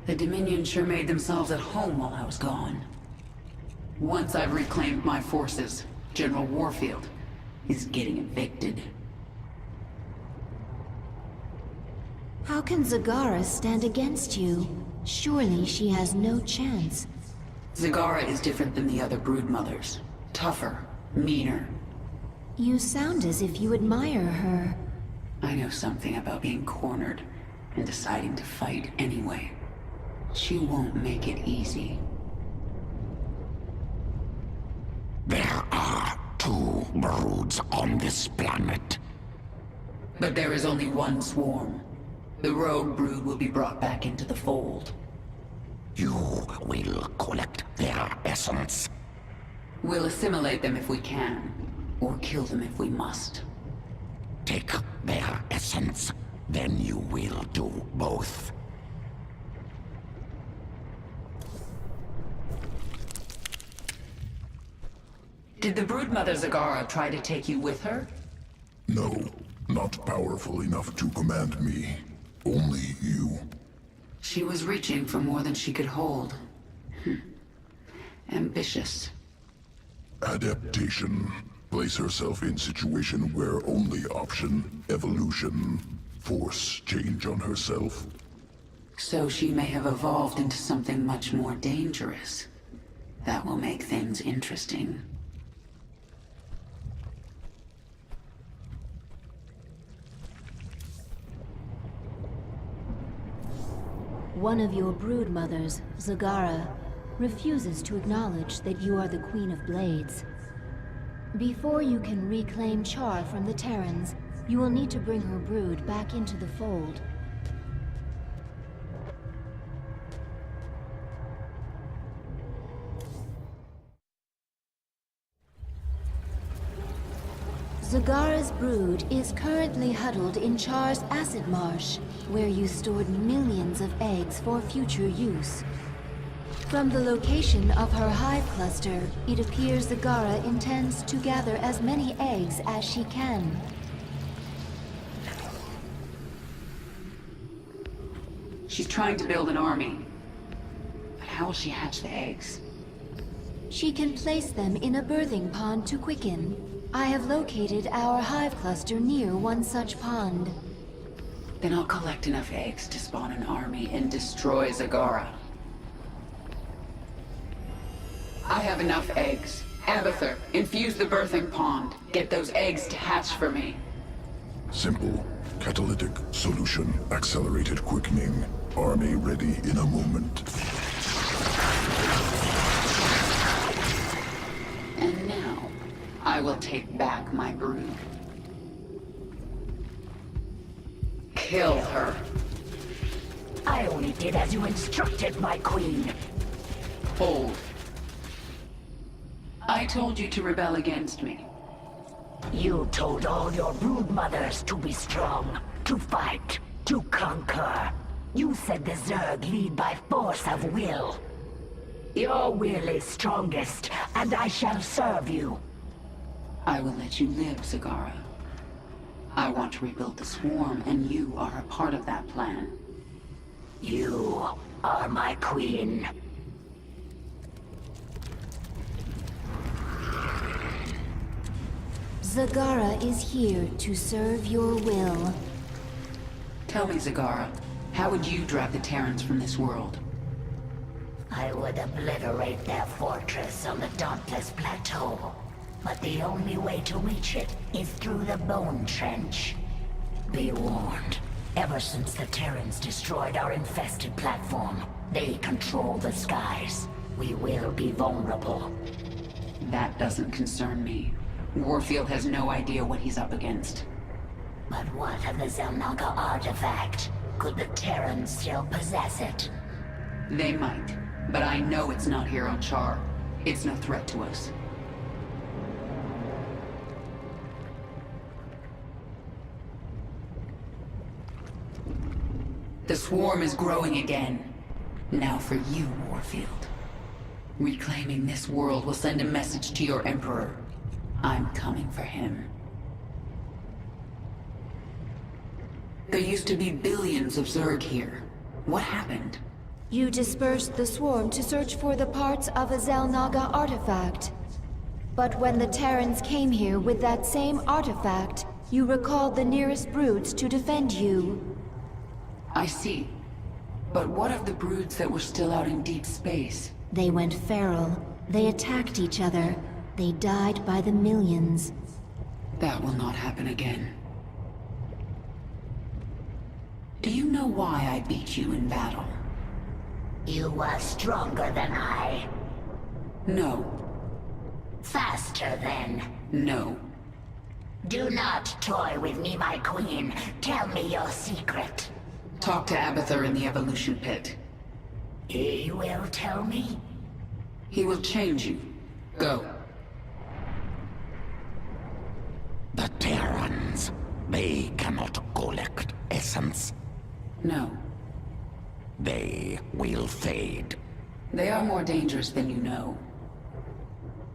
The Dominion sure made themselves at home while I was gone. Once I've reclaimed my forces, General Warfield is getting evicted. How can Zagara stand against you? Surely she has no chance. Zagara is different than the other broodmothers. Tougher, meaner. You sound as if you admire her. I know something about being cornered and deciding to fight anyway. She won't make it easy. There are 2 broods on this planet. But there is only one swarm. The rogue brood will be brought back into the fold. You will collect their essence. We'll assimilate them if we can, or kill them if we must. Take their essence, then you will do both. Did the broodmother Zagara try to take you with her? No, not powerful enough to command me. Only you. She was reaching for more than she could hold. Ambitious. Adaptation. Place herself in situation where only option, evolution. Force change on herself. So she may have evolved into something much more dangerous. That will make things interesting. One of your broodmothers, Zagara, refuses to acknowledge that you are the Queen of Blades. Before you can reclaim Char from the Terrans, you will need to bring her brood back into the fold. Zagara's brood is currently huddled in Char's acid marsh, where you stored millions of eggs for future use. From the location of her hive cluster, it appears Zagara intends to gather as many eggs as she can. She's trying to build an army. But how will she hatch the eggs? She can place them in a birthing pond to quicken. I have located our hive cluster near one such pond. Then I'll collect enough eggs to spawn an army and destroy Zagara. I have enough eggs. Abathur, infuse the birthing pond. Get those eggs to hatch for me. Simple. Catalytic solution. Accelerated quickening. Army ready in a moment. And now, I will take back my brood. Kill her. I only did as you instructed, my queen. Hold. I told you to rebel against me. You told all your broodmothers to be strong, to fight, to conquer. You said the Zerg lead by force of will. Your will is strongest, and I shall serve you. I will let you live, Zagara. I want to rebuild the swarm, and you are a part of that plan. You are my queen. Zagara is here to serve your will. Tell me, Zagara, how would you drive the Terrans from this world? I would obliterate their fortress on the Dauntless Plateau. but the only way to reach it is through the bone trench. Be warned. Ever since the Terrans destroyed our infested platform, they control the skies. We will be vulnerable. That doesn't concern me. Warfield has no idea what he's up against. But what of the Xel'Naga artifact? Could the Terrans still possess it? They might, but I know it's not here on Char. It's no threat to us. The swarm is growing again. Now for you, Warfield. Reclaiming this world will send a message to your Emperor. I'm coming for him. There used to be billions of Zerg here. What happened? You dispersed the swarm to search for the parts of a Xel'Naga artifact. But when the Terrans came here with that same artifact, you recalled the nearest broods to defend you. I see. But what of the broods that were still out in deep space? They went feral. They attacked each other. They died by the millions. That will not happen again. Do you know why I beat you in battle? You were stronger than I. No. Faster then. No. Do not toy with me, my queen. Tell me your secret. Talk to Abathur in the evolution pit. He will tell me? He will change you. Go. The Terrans, they cannot collect essence. No. They will fade. They are more dangerous than you know.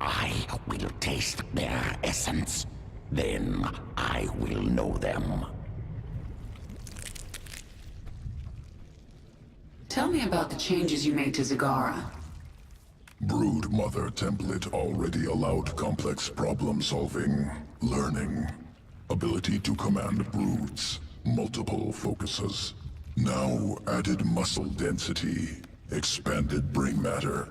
I will taste their essence. Then I will know them. Tell me about the changes you made to Zagara. Brood Mother template already allowed complex problem-solving, learning, ability to command broods, multiple focuses. Now added muscle density, expanded brain matter.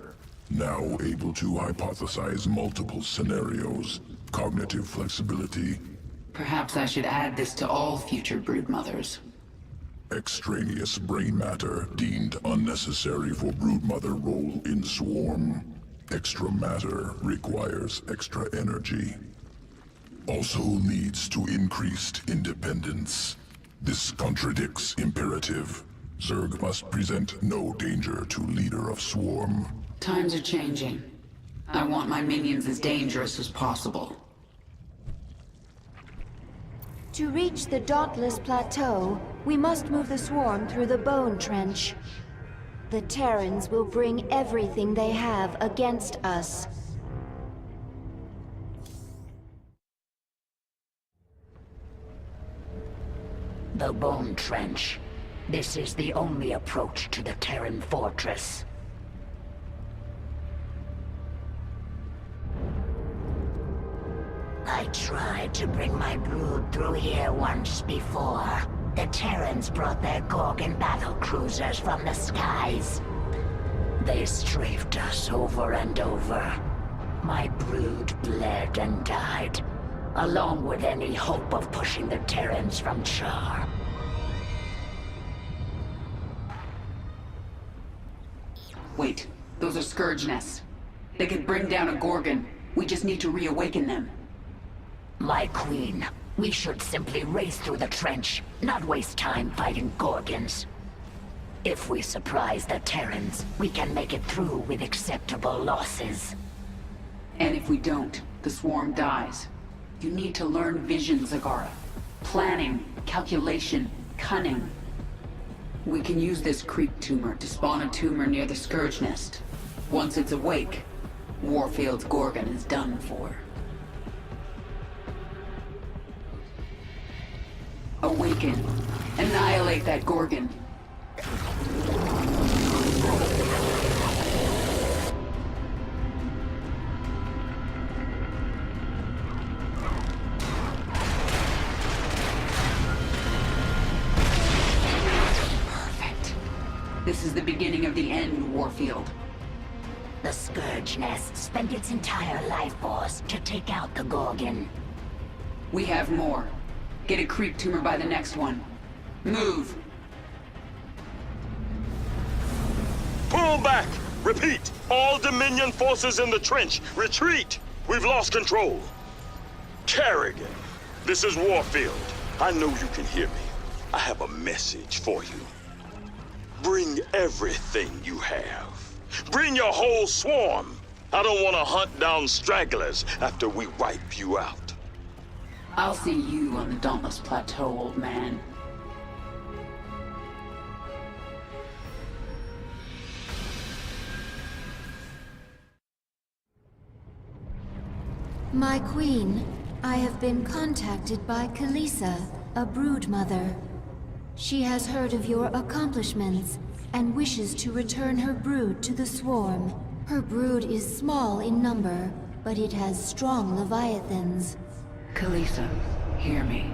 Now able to hypothesize multiple scenarios, cognitive flexibility. Perhaps I should add this to all future brood mothers. Extraneous brain matter deemed unnecessary for broodmother role in swarm. Extra matter requires extra energy. Also leads to increased independence. This contradicts imperative. Zerg must present no danger to leader of swarm. Times are changing. I want my minions as dangerous as possible. To reach the Dauntless Plateau, we must move the swarm through the bone trench. The Terrans will bring everything they have against us. The bone trench. This is the only approach to the Terran fortress. I tried to bring my brood through here once before. The Terrans brought their Gorgon battlecruisers from the skies. They strafed us over and over. My brood bled and died, along with any hope of pushing the Terrans from Char. Wait, those are Scourge nests. They could bring down a Gorgon. We just need to reawaken them. My queen, we should simply race through the trench, not waste time fighting Gorgons. If we surprise the Terrans, we can make it through with acceptable losses. And if we don't, the swarm dies. You need to learn vision, Zagara. Planning, calculation, cunning. We can use this creep tumor to spawn a tumor near the Scourge nest. Once it's awake, Warfield's Gorgon is done for. Awaken. Annihilate that Gorgon. Perfect. This is the beginning of the end, Warfield. The Scourge Nest spent its entire life force to take out the Gorgon. We have more. Get a creep tumor by the next one. Move! Pull back! Repeat! All Dominion forces in the trench! Retreat! We've lost control! Kerrigan, this is Warfield. I know you can hear me. I have a message for you. Bring everything you have. Bring your whole swarm! I don't want to hunt down stragglers after we wipe you out. I'll see you on the Dauntless Plateau, old man. My queen, I have been contacted by Kalisa, a brood mother. She has heard of your accomplishments and wishes to return her brood to the swarm. Her brood is small in number, but it has strong Leviathans. Kalisa, hear me.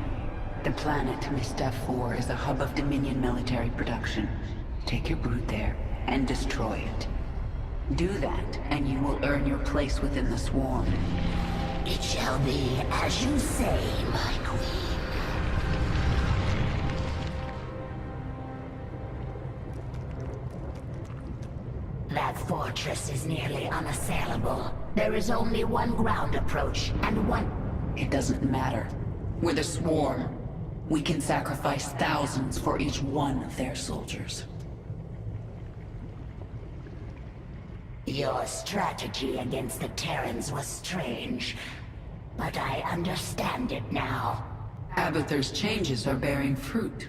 The planet Mistaf 4 is a hub of Dominion military production. Take your brood there and destroy it. Do that, and you will earn your place within the swarm. It shall be as you say, my queen. That fortress is nearly unassailable. There is only one ground approach, and one... It doesn't matter. We're the swarm. We can sacrifice thousands for each one of their soldiers. Your strategy against the Terrans was strange, but I understand it now. Abathur's changes are bearing fruit.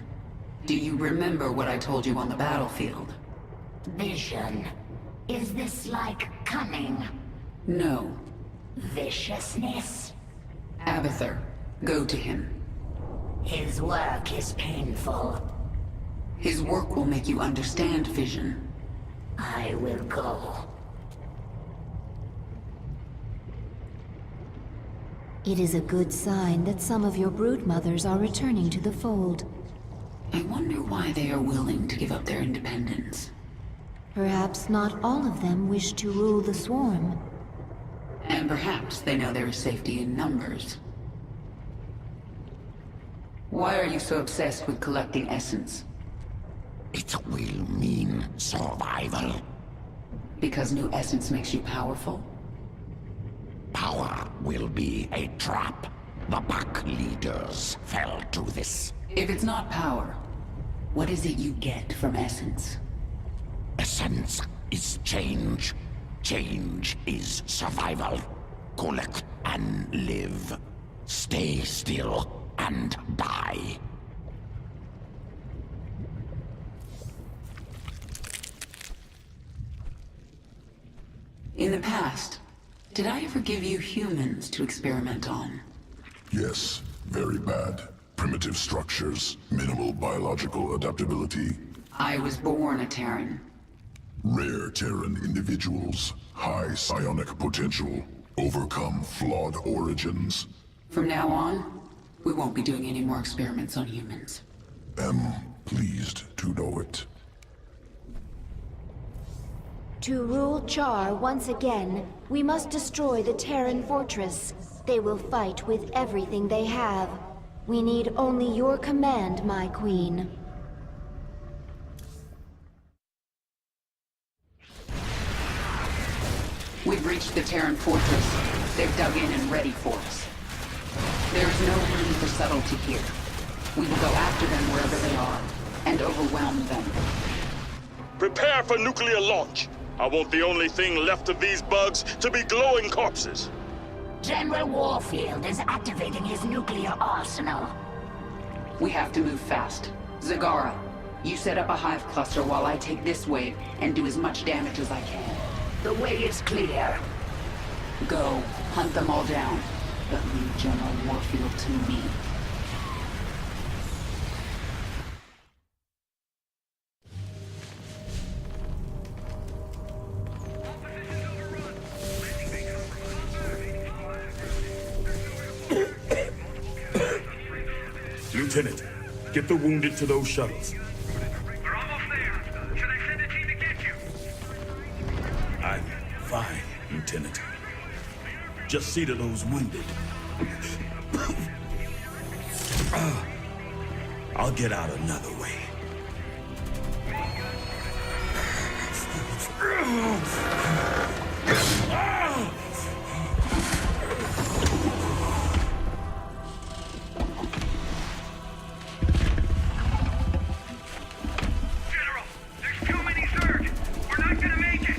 Do you remember what I told you on the battlefield? Vision. Is this like cunning? No. Viciousness? Abathur, go to him. His work is painful. His work will make you understand vision. I will go. It is a good sign that some of your brood mothers are returning to the fold. I wonder why they are willing to give up their independence. Perhaps not all of them wish to rule the swarm. And perhaps they know there is safety in numbers. Why are you so obsessed with collecting essence? It will mean survival. Because new essence makes you powerful? Power will be a trap. The pack leaders fell to this. If it's not power, what is it you get from essence? Essence is change. Change is survival. Collect and live. Stay still and die. In the past, did I ever give you humans to experiment on? Yes, very bad. Primitive structures, minimal biological adaptability. I was born a Terran. Rare Terran individuals, high psionic potential, overcome flawed origins. From now on, we won't be doing any more experiments on humans. Am pleased to know it. To rule Char once again, we must destroy the Terran fortress. They will fight with everything they have. We need only your command, my queen. We've reached the Terran fortress. They've dug in and ready for us. There is no room for subtlety here. We will go after them wherever they are, and overwhelm them. Prepare for nuclear launch. I want the only thing left of these bugs to be glowing corpses. General Warfield is activating his nuclear arsenal. We have to move fast. Zagara, you set up a hive cluster while I take this wave and do as much damage as I can. The way is clear. Go, hunt them all down, but leave General Warfield to me. Lieutenant, get the wounded to those shuttles. We're almost there. Should I send a team to get you? I'm fine. Lieutenant. Just see to those wounded. I'll get out another way. General, there's too many Zerg. We're not gonna make it.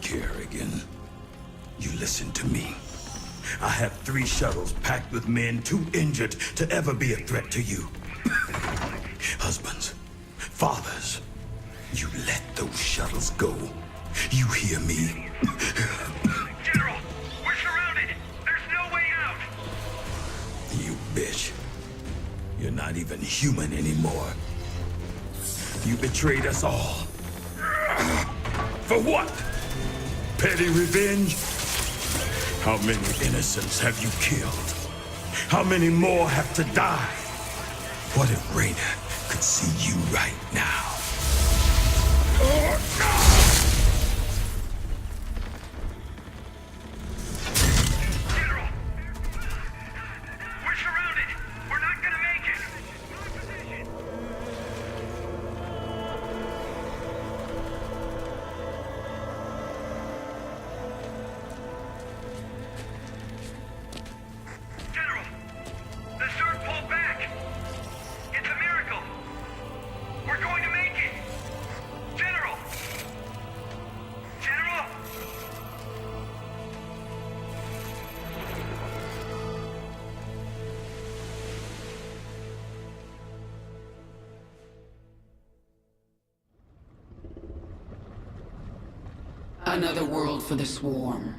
Kerrigan, you listen to me. I have 3 shuttles packed with men too injured to ever be a threat to you. Husbands, fathers, you let those shuttles go. You hear me? General, we're surrounded. There's no way out. You bitch. You're not even human anymore. You betrayed us all. For what? Petty revenge? How many innocents have you killed? How many more have to die? What if Raynor could see you right now? General, we're surrounded. We're not gonna make it. General, the Zerg pulled back. It's a miracle. We're going to make it. General! General! Another world for the swarm.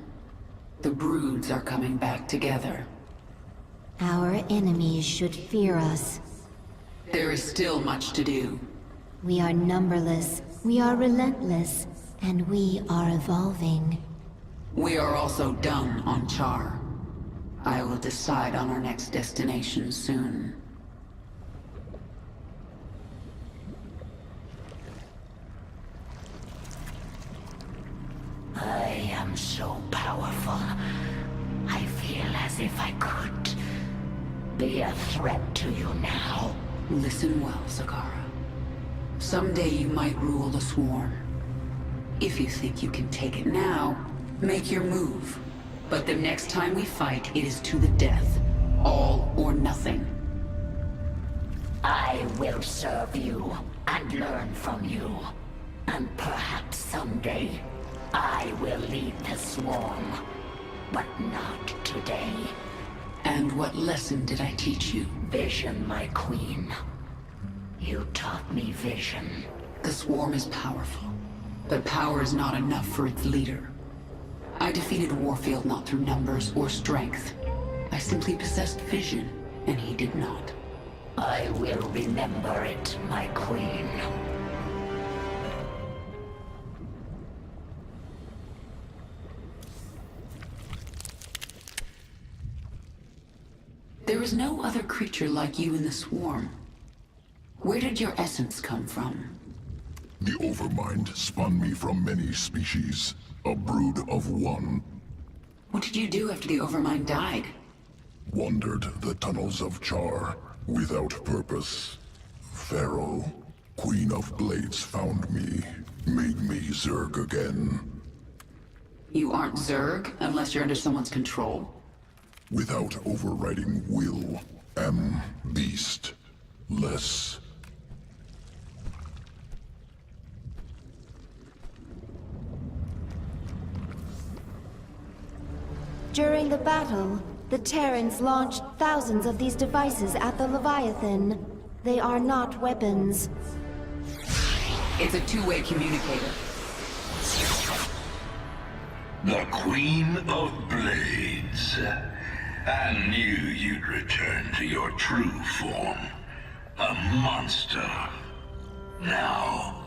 The broods are coming back together. Our enemies should fear us. There is still much to do. We are numberless, we are relentless, and we are evolving. We are also done on Char. I will decide on our next destination soon. I am so powerful. I feel as if I could be a threat to you now. Listen well, Zakara. Someday you might rule the swarm. If you think you can take it now, make your move. But the next time we fight, it is to the death. All or nothing. I will serve you and learn from you. And perhaps someday, I will lead the swarm. But not today. And what lesson did I teach you? Vision, my queen. You taught me vision. The swarm is powerful, but power is not enough for its leader. I defeated Warfield not through numbers or strength. I simply possessed vision, and he did not. I will remember it, my queen. There is no other creature like you in the swarm. Where did your essence come from? The Overmind spun me from many species, a brood of one. What did you do after the Overmind died? Wandered the tunnels of Char, without purpose. Pharaoh, Queen of Blades, found me, made me Zerg again. You aren't Zerg unless you're under someone's control. Without overriding will, am beast. Less. During the battle, the Terrans launched thousands of these devices at the Leviathan. They are not weapons. It's a two-way communicator. The Queen of Blades. I knew you'd return to your true form. A monster. Now,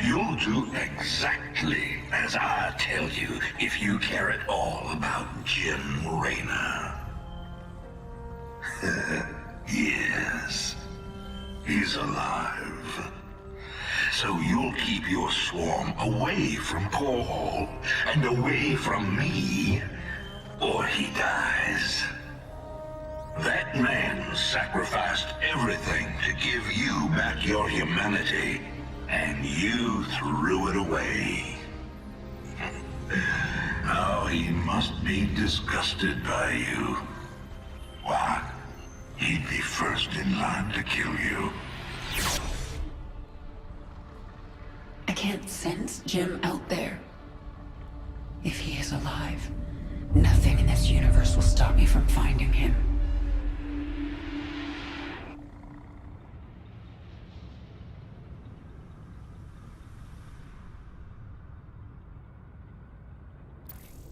you'll do exactly as I tell you if you care at all about Jim Raynor. Yes. He's alive. So you'll keep your swarm away from Paul and away from me, or he dies. That man sacrificed everything to give you back your humanity, and you threw it away. Now he must be disgusted by you. Why, he'd be first in line to kill you. I can't sense Jim out there. If he is alive, nothing in this universe will stop me from finding him.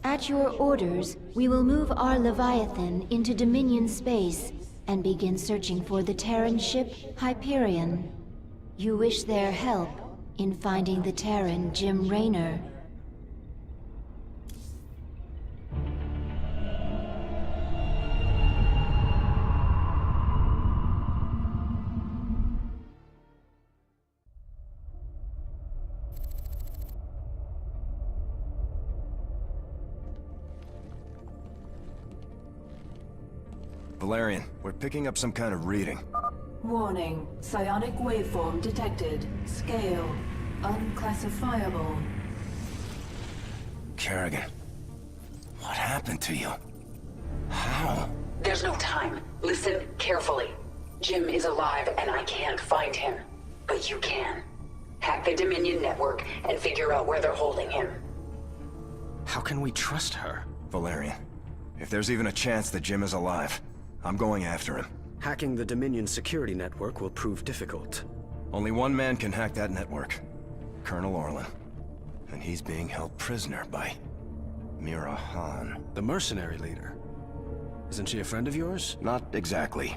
At your orders, we will move our Leviathan into Dominion space and begin searching for the Terran ship Hyperion. You wish their help in finding the Terran Jim Raynor. Valerian, we're picking up some kind of reading. Warning. Psionic waveform detected. Scale. Unclassifiable. Kerrigan, what happened to you? How? There's no time. Listen carefully. Jim is alive and I can't find him. But you can. Hack the Dominion network and figure out where they're holding him. How can we trust her? Valerian, if there's even a chance that Jim is alive, I'm going after him. Hacking the Dominion security network will prove difficult. Only one man can hack that network. Colonel Orlan. And he's being held prisoner by Mira Han. The mercenary leader. Isn't she a friend of yours? Not exactly.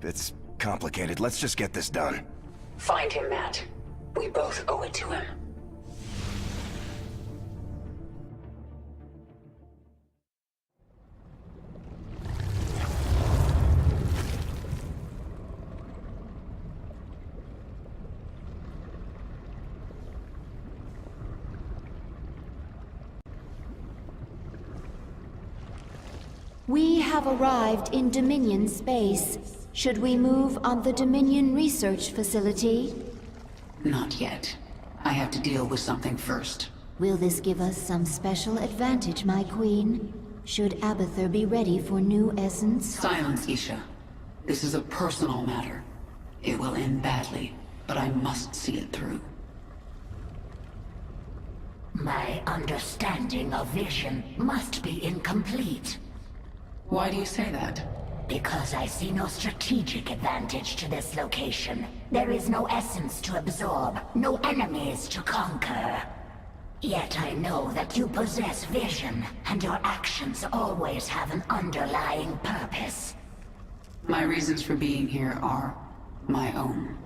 It's complicated. Let's just get this done. Find him, Matt. We both owe it to him. We have arrived in Dominion space. Should we move on the Dominion research facility? Not yet. I have to deal with something first. Will this give us some special advantage, my queen? Should Abathur be ready for new essence? Silence, Isha. This is a personal matter. It will end badly, but I must see it through. My understanding of vision must be incomplete. Why do you say that? Because I see no strategic advantage to this location. There is no essence to absorb, no enemies to conquer. Yet I know that you possess vision, and your actions always have an underlying purpose. My reasons for being here are my own.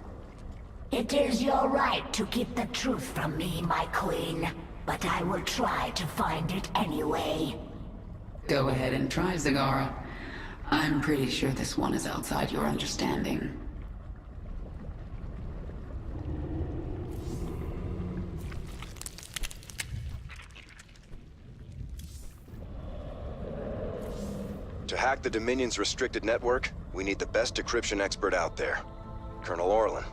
It is your right to keep the truth from me, my queen, but I will try to find it anyway. Go ahead and try, Zagara. I'm pretty sure this one is outside your understanding. To hack the Dominion's restricted network, we need the best decryption expert out there. Colonel Orlan.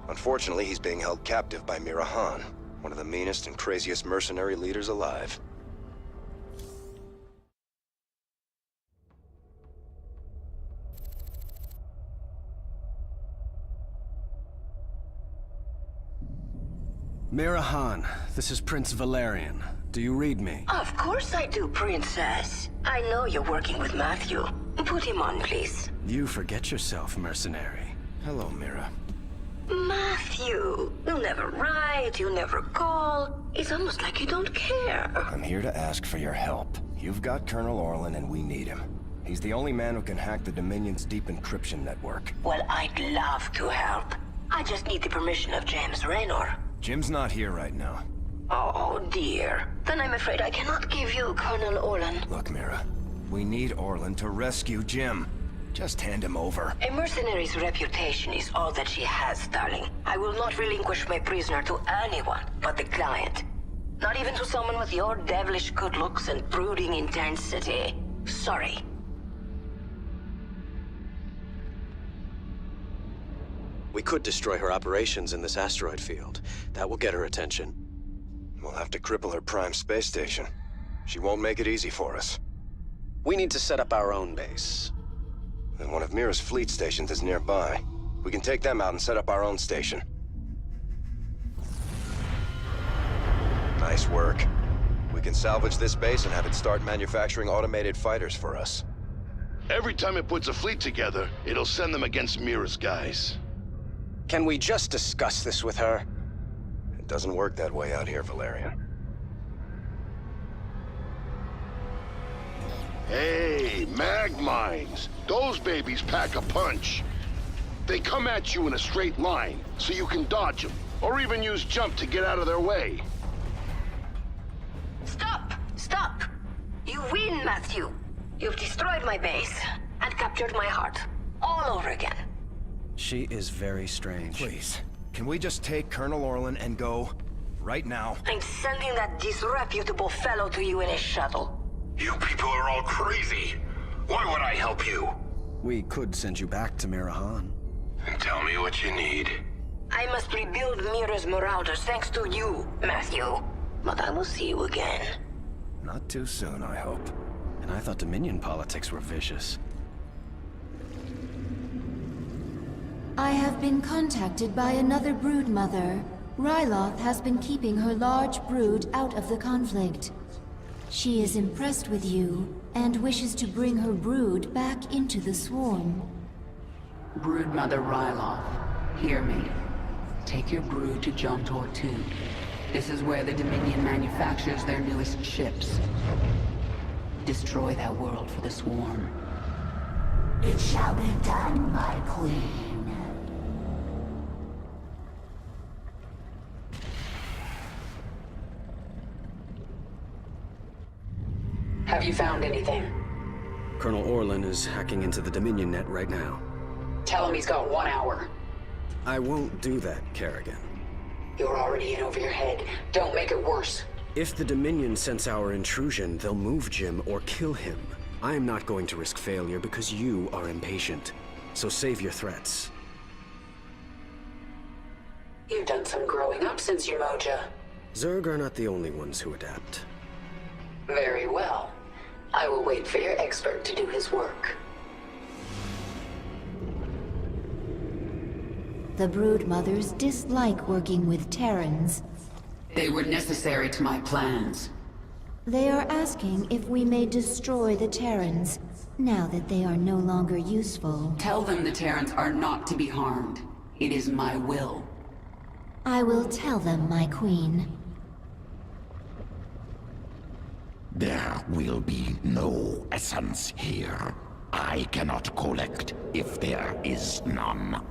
Unfortunately, he's being held captive by Mira Han, one of the meanest and craziest mercenary leaders alive. Mira Han, this is Prince Valerian. Do you read me? Of course I do, Princess. I know you're working with Matthew. Put him on, please. You forget yourself, mercenary. Hello, Mira. Matthew, you never write, you never call. It's almost like you don't care. I'm here to ask for your help. You've got Colonel Orlan and we need him. He's the only man who can hack the Dominion's deep encryption network. Well, I'd love to help. I just need the permission of James Raynor. Jim's not here right now. Oh, dear. Then I'm afraid I cannot give you Colonel Orlan. Look, Mira. We need Orlan to rescue Jim. Just hand him over. A mercenary's reputation is all that she has, darling. I will not relinquish my prisoner to anyone but the client. Not even to someone with your devilish good looks and brooding intensity. Sorry. We could destroy her operations in this asteroid field. That will get her attention. We'll have to cripple her prime space station. She won't make it easy for us. We need to set up our own base. And one of Mira's fleet stations is nearby. We can take them out and set up our own station. Nice work. We can salvage this base and have it start manufacturing automated fighters for us. Every time it puts a fleet together, it'll send them against Mira's guys. Can we just discuss this with her? It doesn't work that way out here, Valerian. Hey, mag mines. Those babies pack a punch. They come at you in a straight line, so you can dodge them, or even use jump to get out of their way. Stop! Stop! You win, Matthew. You've destroyed my base and captured my heart. All over again. She is very strange. Please, can we just take Colonel Orlan and go? Right now. I'm sending that disreputable fellow to you in a shuttle. You people are all crazy. Why would I help you? We could send you back to Mirahan. Tell me what you need. I must rebuild Mira's marauders thanks to you, Matthew. But I will see you again. Not too soon, I hope. And I thought Dominion politics were vicious. I have been contacted by another brood mother. Ryloth has been keeping her large brood out of the conflict. She is impressed with you and wishes to bring her brood back into the swarm. Broodmother Ryloth, hear me. Take your brood to Jontor 2. This is where the Dominion manufactures their newest ships. Destroy that world for the swarm. It shall be done, my queen. Have you found anything? Colonel Orlan is hacking into the Dominion net right now. Tell him he's got 1 hour. I won't do that, Kerrigan. You're already in over your head. Don't make it worse. If the Dominion sense our intrusion, they'll move Jim or kill him. I am not going to risk failure because you are impatient. So save your threats. You've done some growing up since your moja. Zerg are not the only ones who adapt. Very well. I will wait for your expert to do his work. The brood mothers dislike working with Terrans. They were necessary to my plans. They are asking if we may destroy the Terrans, now that they are no longer useful. Tell them the Terrans are not to be harmed. It is my will. I will tell them, my queen. There will be no essence here. I cannot collect if there is none.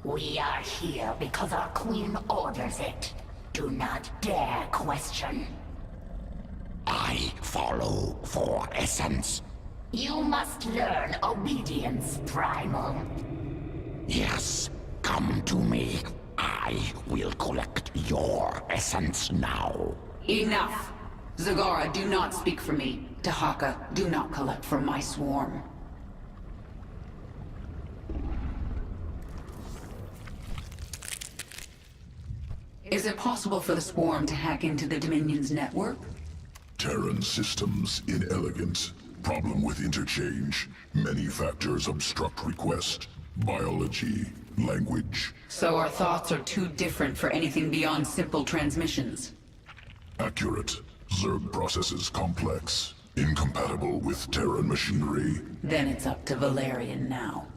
We are here because our queen orders it. Do not dare question. I follow for essence. You must learn obedience, Primal. Yes, come to me. I will collect your essence now. Enough! Zagara, do not speak for me. Tahaka, do not collect from my swarm. Is it possible for the swarm to hack into the Dominion's network? Terran systems inelegant. Problem with interchange. Many factors obstruct request. Biology, language. So our thoughts are too different for anything beyond simple transmissions. Accurate. Zerg processes complex. Incompatible with Terran machinery. Then it's up to Valerian now.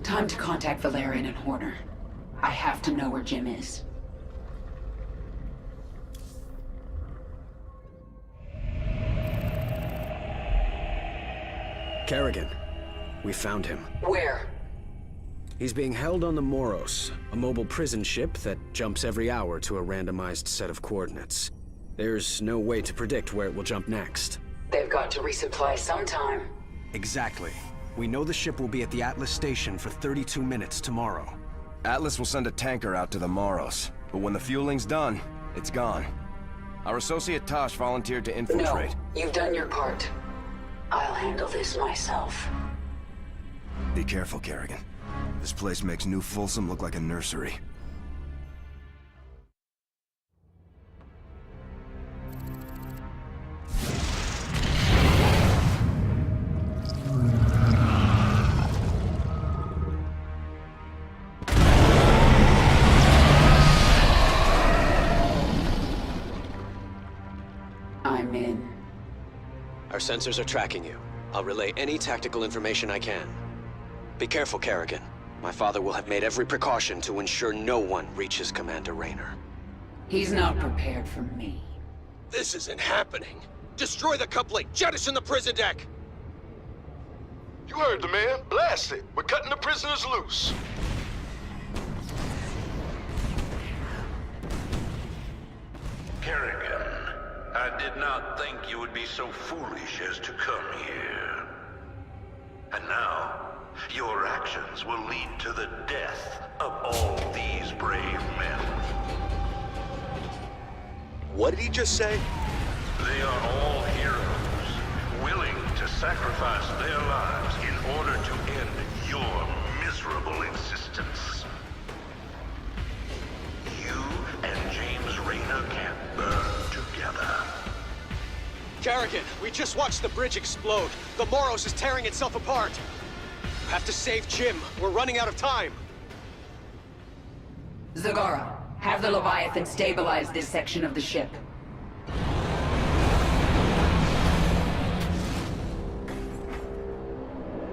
Time to contact Valerian and Horner. I have to know where Jim is. Kerrigan, we found him. Where? He's being held on the Moros, a mobile prison ship that jumps every hour to a randomized set of coordinates. There's no way to predict where it will jump next. They've got to resupply sometime. Exactly. We know the ship will be at the Atlas station for 32 minutes tomorrow. Atlas will send a tanker out to the Moros, but when the fueling's done, it's gone. Our associate Tosh volunteered to infiltrate. No, you've done your part. I'll handle this myself. Be careful, Kerrigan. This place makes New Folsom look like a nursery. I'm in. Our sensors are tracking you. I'll relay any tactical information I can. Be careful, Kerrigan. My father will have made every precaution to ensure no one reaches Commander Raynor. He's not prepared for me. This isn't happening! Destroy the coupling! Jettison the prison deck! You heard the man. Blast it. We're cutting the prisoners loose. Kerrigan, I did not think you would be so foolish as to come here. And now, your actions will lead to the death of all these brave men. What did he just say? They are all heroes, willing to sacrifice their lives in order to end your miserable existence. You and James Raynor can burn together. Kerrigan, we just watched the bridge explode. The Moros is tearing itself apart. You have to save Jim. We're running out of time. Zagara, have the Leviathan stabilize this section of the ship.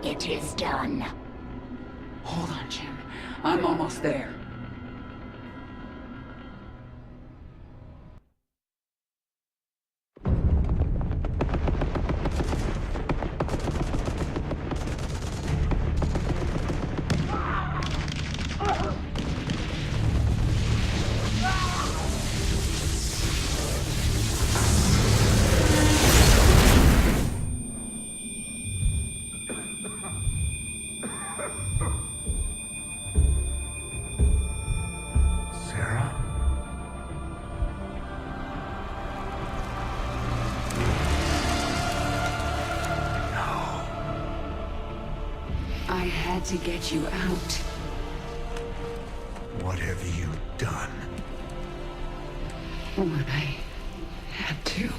It is done. Hold on, Jim. I'm almost there. I had to get you out. What have you done? What I had to.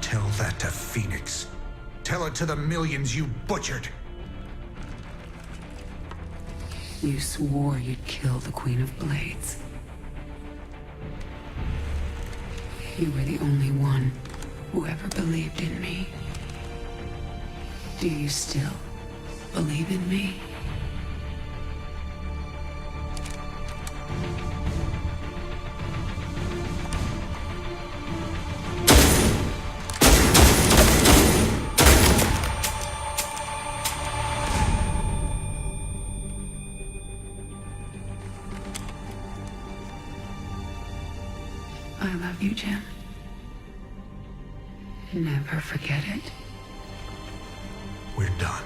Tell that to Phoenix. Tell it to the millions you butchered. You swore you'd kill the Queen of Blades. You were the only one who ever believed in me. Do you still believe in me? I love you, Jim. Never forget it. We're done.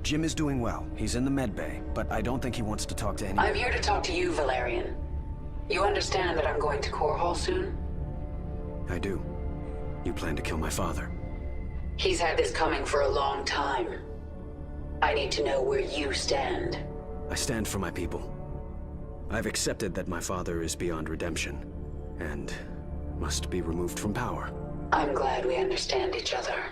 Jim is doing well. He's in the med bay, but I don't think he wants to talk to anyone. I'm here to talk to you, Valerian. You understand that I'm going to Core Hall soon? I do. You plan to kill my father. He's had this coming for a long time. I need to know where you stand. I stand for my people. I've accepted that my father is beyond redemption, and must be removed from power. I'm glad we understand each other.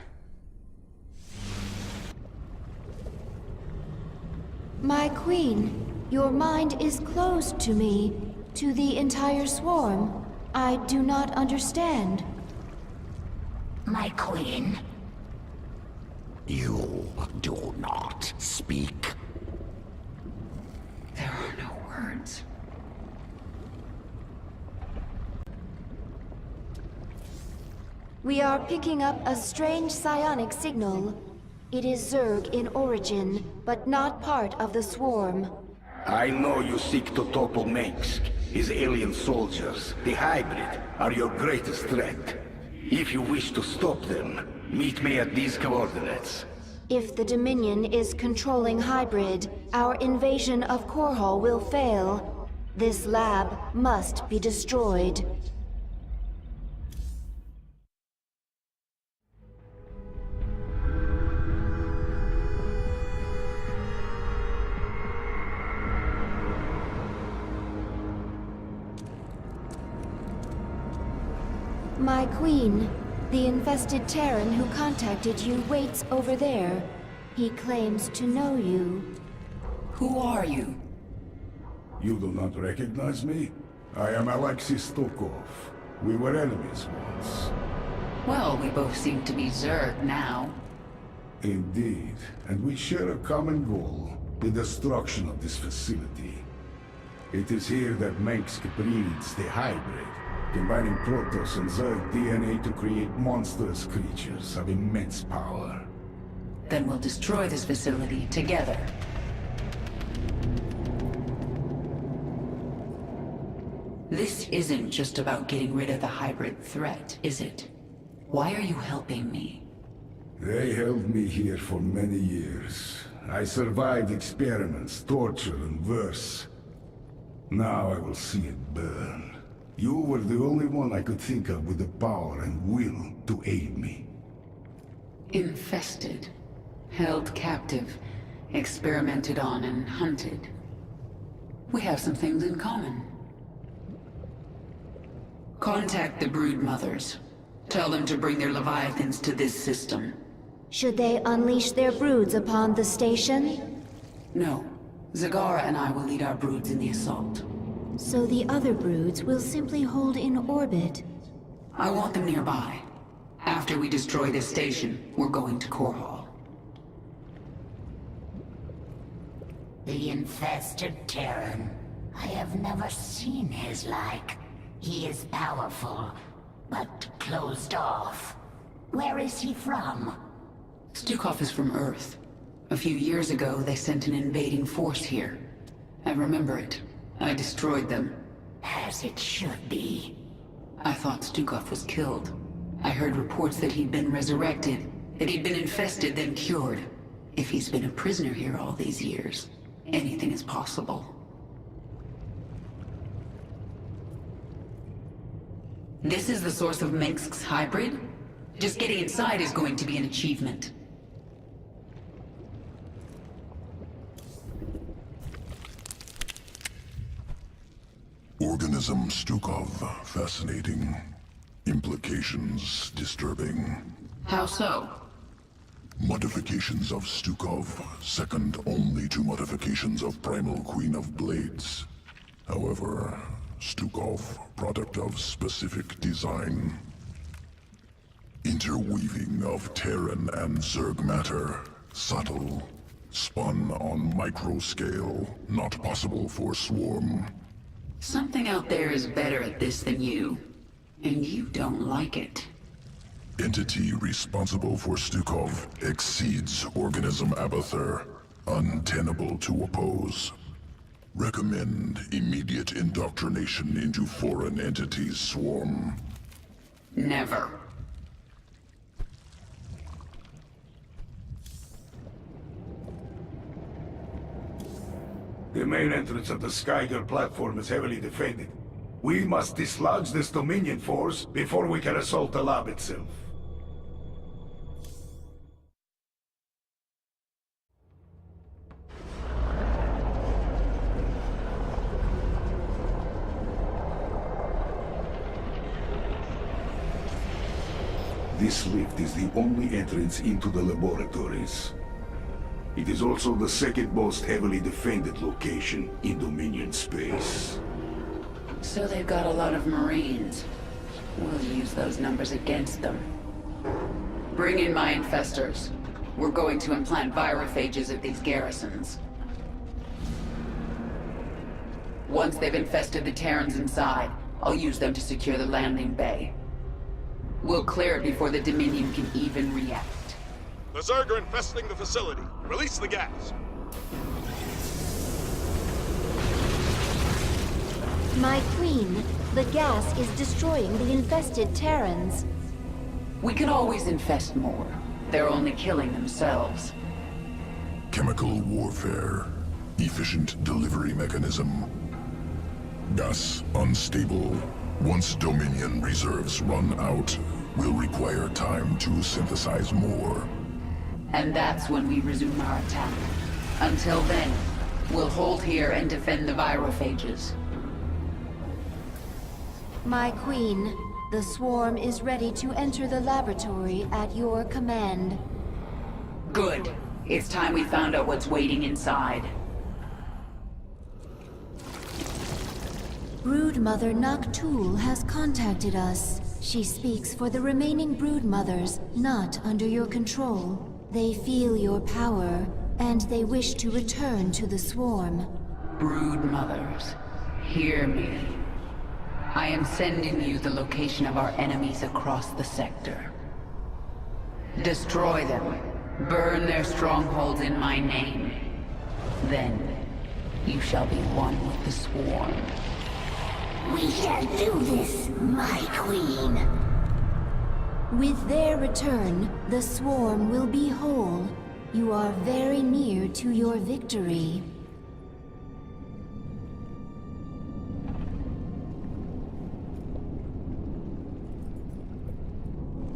My queen, your mind is closed to me, to the entire swarm. I do not understand. My queen, you do not speak. There are no words. We are picking up a strange psionic signal. It is Zerg in origin, but not part of the swarm. I know you seek to topple Mengsk. His alien soldiers, the hybrid, are your greatest threat. If you wish to stop them, meet me at these coordinates. If the Dominion is controlling hybrid, our invasion of Korhal will fail. This lab must be destroyed. My queen, the infested Terran who contacted you waits over there. He claims to know you. Who are you? You do not recognize me? I am Alexei Stukov. We were enemies once. Well, we both seem to be Zerg now. Indeed, and we share a common goal, the destruction of this facility. It is here that Mengsk breeds the hybrid, combining Protoss and Zerg DNA to create monstrous creatures of immense power. Then we'll destroy this facility together. This isn't just about getting rid of the hybrid threat, is it? Why are you helping me? They held me here for many years. I survived experiments, torture, and worse. Now I will see it burn. You were the only one I could think of with the power and will to aid me. Infested. Held captive. Experimented on and hunted. We have some things in common. Contact the brood mothers. Tell them to bring their Leviathans to this system. Should they unleash their broods upon the station? No. Zagara and I will lead our broods in the assault. So the other broods will simply hold in orbit. I want them nearby. After we destroy this station, we're going to Korhal. The infested Terran. I have never seen his like. He is powerful, but closed off. Where is he from? Stukov is from Earth. A few years ago, they sent an invading force here. I remember it. I destroyed them. As it should be. I thought Stukov was killed. I heard reports that he'd been resurrected, that he'd been infested, then cured. If he's been a prisoner here all these years, anything is possible. This is the source of Mengsk's hybrid? Just getting inside is going to be an achievement. Organism Stukov, fascinating. Implications disturbing. How so? Modifications of Stukov, second only to modifications of Primal Queen of Blades. However, Stukov, product of specific design. Interweaving of Terran and Zerg matter. Subtle. Spun on micro scale. Not possible for Swarm. Something out there is better at this than you. And you don't like it. Entity responsible for Stukov exceeds organism Abathur. Untenable to oppose. Recommend immediate indoctrination into foreign entities Swarm. Never. The main entrance of the Skyger platform is heavily defended. We must dislodge this Dominion force before we can assault the lab itself. This lift is the only entrance into the laboratories. It is also the second most heavily defended location in Dominion space. So they've got a lot of Marines. We'll use those numbers against them. Bring in my infestors. We're going to implant virophages at these garrisons. Once they've infested the Terrans inside, I'll use them to secure the landing bay. We'll clear it before the Dominion can even react. The Zerg are infesting the facility. Release the gas. My queen, the gas is destroying the infested Terrans. We can always infest more. They're only killing themselves. Chemical warfare. Efficient delivery mechanism. Gas unstable. Once Dominion reserves run out, we'll require time to synthesize more. And that's when we resume our attack. Until then, we'll hold here and defend the virophages. My queen, the swarm is ready to enter the laboratory at your command. Good. It's time we found out what's waiting inside. Broodmother Noctul has contacted us. She speaks for the remaining broodmothers not under your control. They feel your power, and they wish to return to the swarm. Broodmothers, hear me. I am sending you the location of our enemies across the sector. Destroy them. Burn their strongholds in my name. Then, you shall be one with the swarm. We shall do this, my queen. With their return, the swarm will be whole. You are very near to your victory.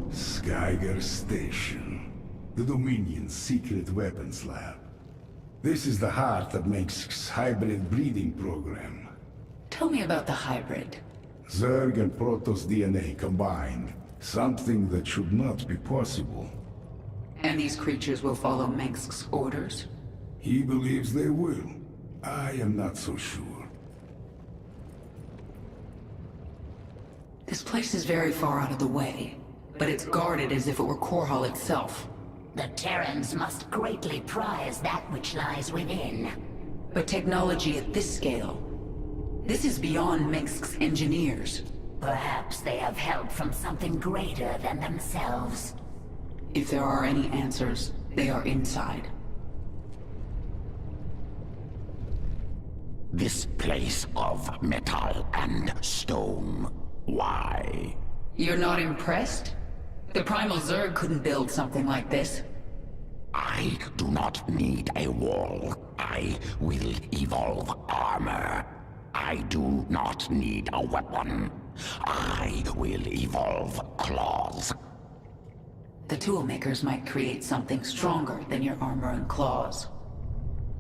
Skyger Station, the Dominion's secret weapons lab. This is the heart of Mengsk's hybrid breeding program. Tell me about the hybrid. Zerg and Protoss DNA combined. Something that should not be possible. And these creatures will follow Mengsk's orders? He believes they will. I am not so sure. This place is very far out of the way, but it's guarded as if it were Korhal itself. The Terrans must greatly prize that which lies within. But technology at this scale, this is beyond Mengsk's engineers. Perhaps they have help from something greater than themselves. If there are any answers, they are inside. This place of metal and stone. Why? You're not impressed? The Primal Zerg couldn't build something like this. I do not need a wall. I will evolve armor. I do not need a weapon. I will evolve claws. The toolmakers might create something stronger than your armor and claws.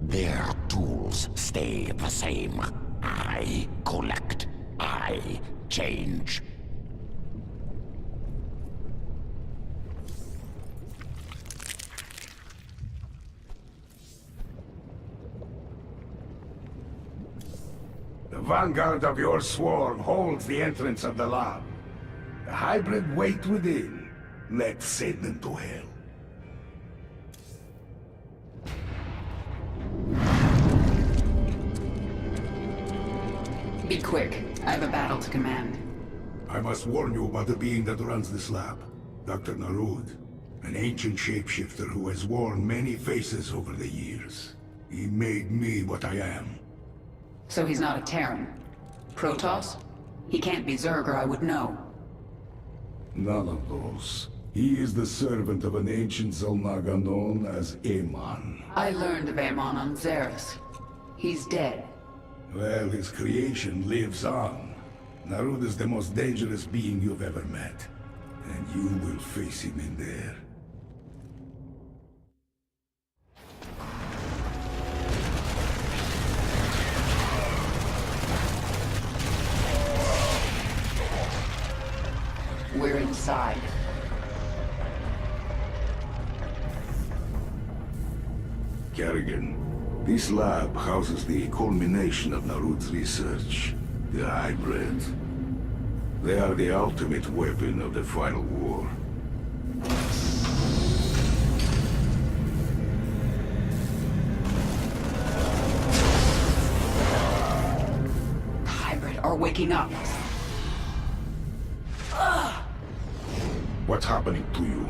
Their tools stay the same. I collect. I change. The vanguard of your swarm holds the entrance of the lab. The hybrid wait within. Let's send them to hell. Be quick. I have a battle to command. I must warn you about the being that runs this lab. Dr. Narud. An ancient shapeshifter who has worn many faces over the years. He made me what I am. So he's not a Terran. Protoss? He can't be Zerg or I would know. None of those. He is the servant of an ancient Zelnaga known as Amon. I learned of Amon on Xeris. He's dead. Well, his creation lives on. Narud is the most dangerous being you've ever met. And you will face him in there. We're inside. Kerrigan, this lab houses the culmination of Narud's research. The hybrid. They are the ultimate weapon of the final war. The hybrid are waking up. What's happening to you?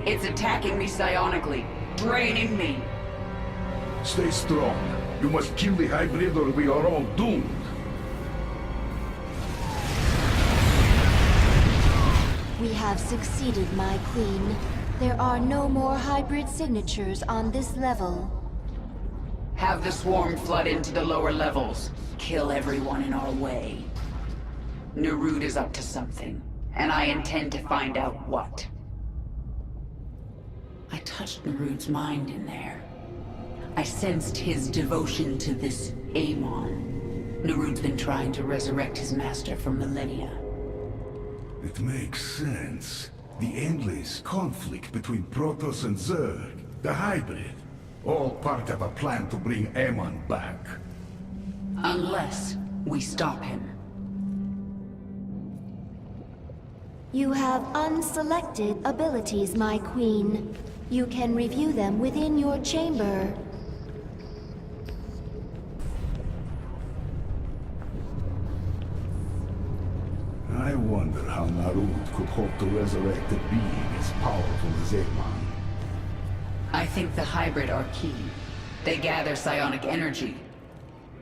It's attacking me psionically, draining me. Stay strong. You must kill the hybrid or we are all doomed. We have succeeded, my queen. There are no more hybrid signatures on this level. Have the swarm flood into the lower levels. Kill everyone in our way. Narud is up to something, and I intend to find out what. I touched Narud's mind in there. I sensed his devotion to this Amon. Narud's been trying to resurrect his master for millennia. It makes sense. The endless conflict between Protoss and Zerg, the hybrid, all part of a plan to bring Amon back. Unless we stop him. You have unselected abilities, my queen. You can review them within your chamber. I wonder how Narud could hope to resurrect a being as powerful as Amon. I think the hybrid are key. They gather psionic energy.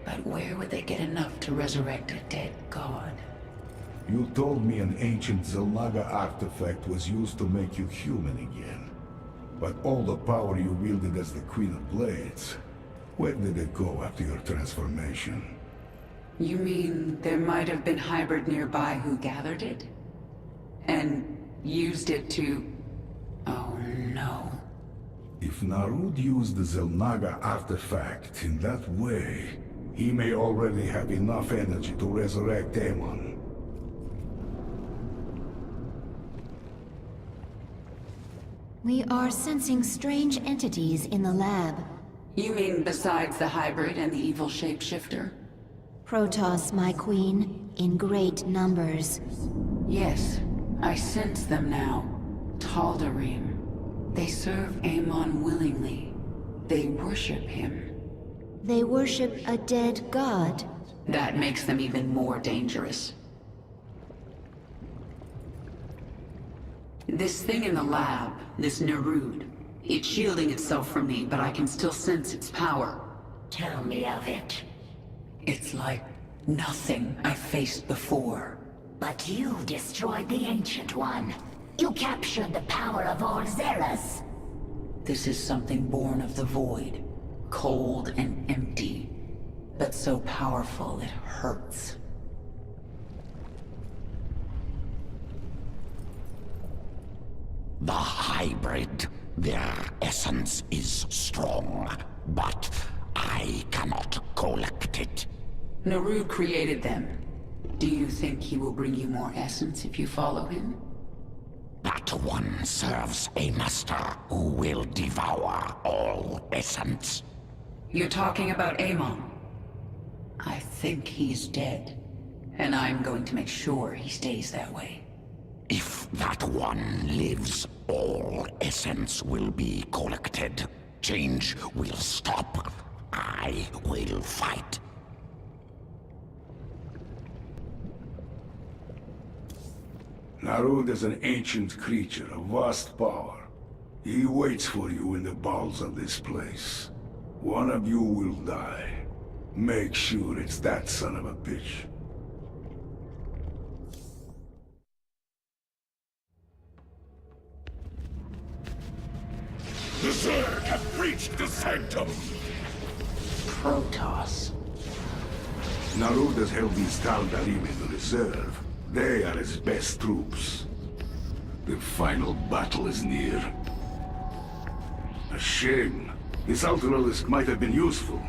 But where would they get enough to resurrect a dead god? You told me an ancient Zelnaga artifact was used to make you human again. But all the power you wielded as the Queen of Blades, where did it go after your transformation? You mean there might have been hybrid nearby who gathered it? And used it to... Oh no. If Narud used the Zelnaga artifact in that way, he may already have enough energy to resurrect Amon. We are sensing strange entities in the lab. You mean besides the hybrid and the evil shapeshifter? Protoss, my queen, in great numbers. Yes, I sense them now. Tal'Darim. They serve Amon willingly. They worship him. They worship a dead god. That makes them even more dangerous. This thing in the lab, this Narud, it's shielding itself from me, but I can still sense its power. Tell me of it. It's like nothing I've faced before. But you destroyed the Ancient One. You captured the power of all Zeras. This is something born of the void. Cold and empty. But so powerful it hurts. The hybrid, their essence is strong, but I cannot collect it. Narud created them. Do you think he will bring you more essence if you follow him? That one serves a master who will devour all essence. You're talking about Amon. I think he's dead. And I'm going to make sure he stays that way. If that one lives, all essence will be collected. Change will stop. I will fight. Narud is an ancient creature of vast power. He waits for you in the bowels of this place. One of you will die. Make sure it's that son of a bitch. The Zerg have breached the sanctum! Protoss. Narud has held these Tal'Darim in reserve. They are his best troops. The final battle is near. A shame. This Ultralisk might have been useful.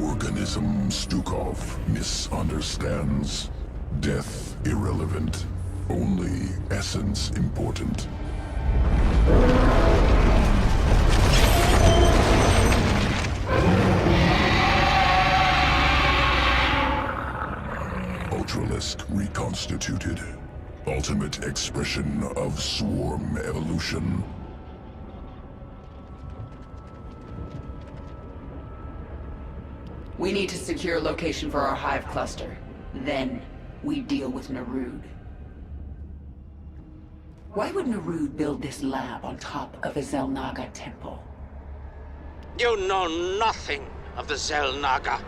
Organism Stukov misunderstands. Death irrelevant. Only essence important. Ultralisk reconstituted. Ultimate expression of swarm evolution. We need to secure a location for our hive cluster. Then, we deal with Narud. Why would Narud build this lab on top of a Xel'Naga temple? You know nothing of the Xel'Naga.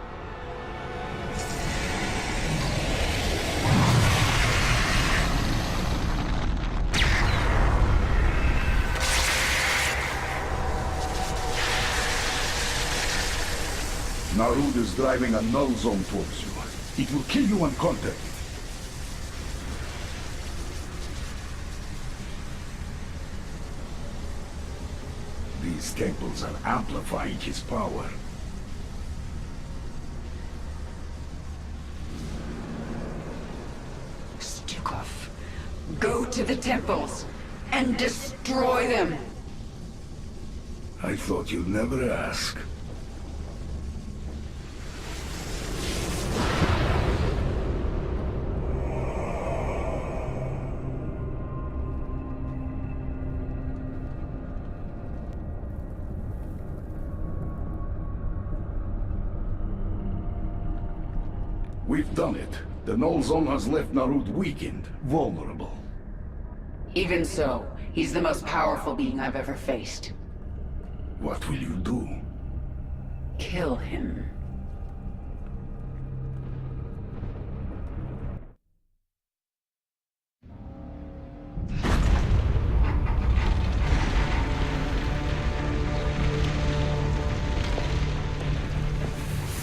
Narud is driving a null zone towards you. It will kill you on contact. These temples are amplifying his power. Stukov, go to the temples and destroy them! I thought you'd never ask. We've done it. The null zone has left Narud weakened, vulnerable. Even so, he's the most powerful being I've ever faced. What will you do? Kill him.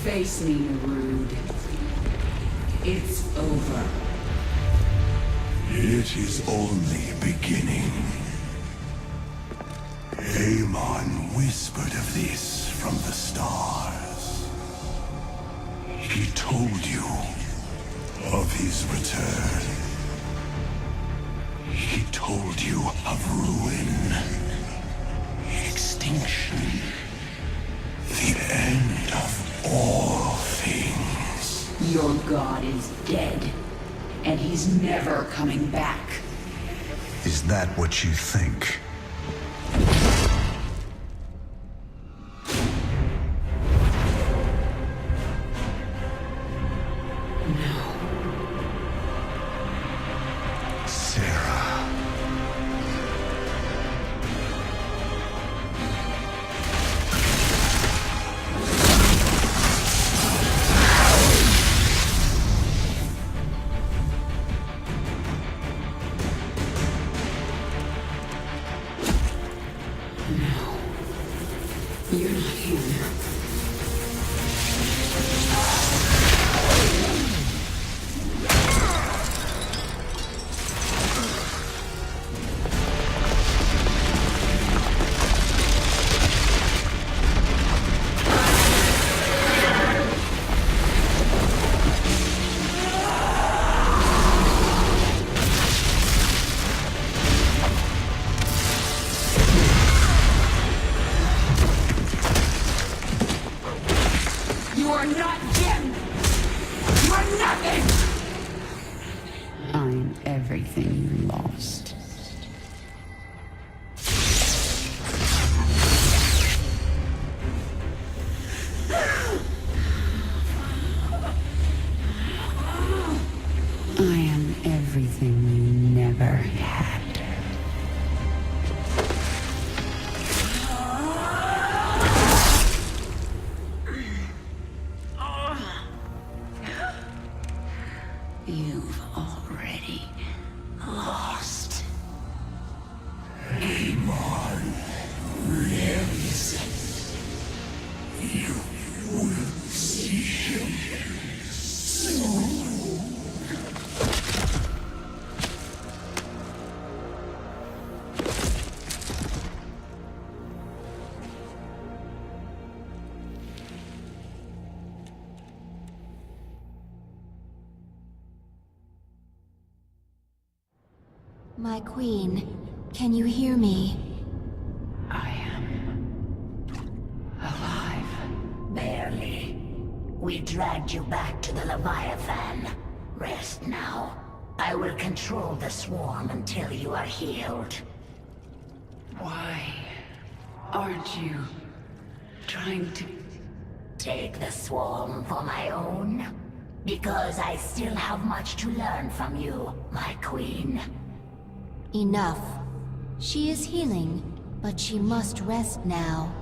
Face me, Narud. It's over. It is only beginning. Amon whispered of this from the stars. He told you of his return. He told you of ruin, extinction, the end of all things. Your god is dead, and he's never coming back. Is that what you think? You're not human. I'm everything you lost. I am everything you never had. You've already lost. Amon lives. You will see him soon. My queen, can you hear me? I am alive. Barely. We dragged you back to the Leviathan. Rest now. I will control the swarm until you are healed. Why aren't you trying to take the swarm for my own? Because I still have much to learn from you, my queen. Enough. She is healing, but she must rest now.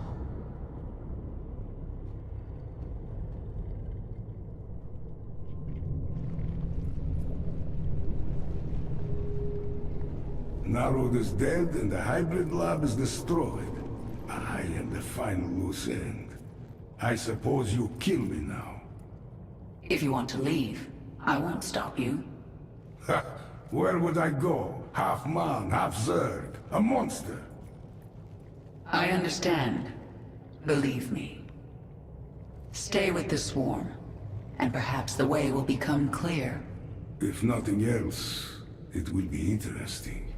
Narod is dead and the hybrid lab is destroyed. I am the final loose end. I suppose you kill me now. If you want to leave, I won't stop you. Ha! Where would I go? Half man, half Zerg. A monster. I understand. Believe me. Stay with the swarm, and perhaps the way will become clear. If nothing else, it will be interesting.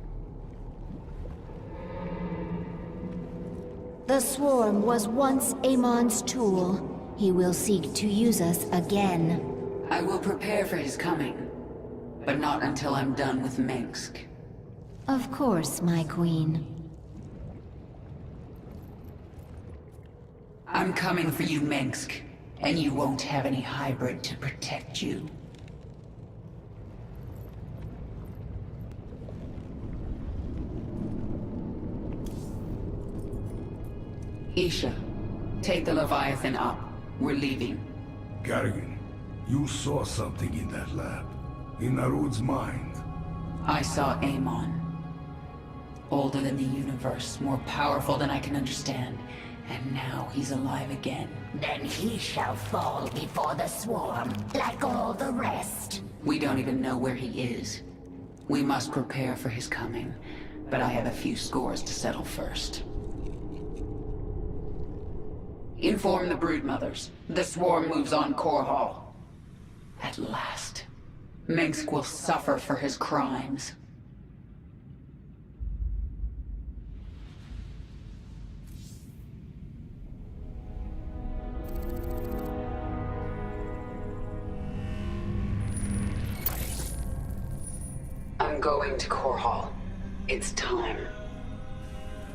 The swarm was once Amon's tool. He will seek to use us again. I will prepare for his coming, but not until I'm done with Mengsk. Of course, my queen. I'm coming for you, Mengsk, and you won't have any hybrid to protect you. Isha, take the Leviathan up. We're leaving. Kerrigan, you saw something in that lab. In Narod's mind. I saw Amon. Older than the universe, more powerful than I can understand. And now he's alive again. Then he shall fall before the swarm, like all the rest. We don't even know where he is. We must prepare for his coming, but I have a few scores to settle first. Inform the broodmothers. The swarm moves on Core Hall. At last, Mengsk will suffer for his crimes. I'm going to Core Hall. It's time.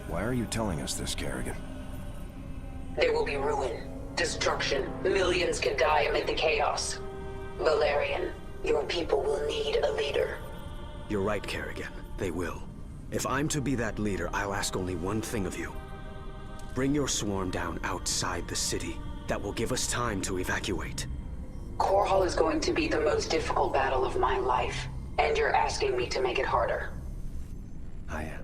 Why are you telling us this, Kerrigan? There will be ruin, destruction. Millions could die amid the chaos. Valerian, your people will need a leader. You're right, Kerrigan. They will. If I'm to be that leader, I'll ask only one thing of you. Bring your swarm down outside the city. That will give us time to evacuate. Core Hall is going to be the most difficult battle of my life, and you're asking me to make it harder. I am.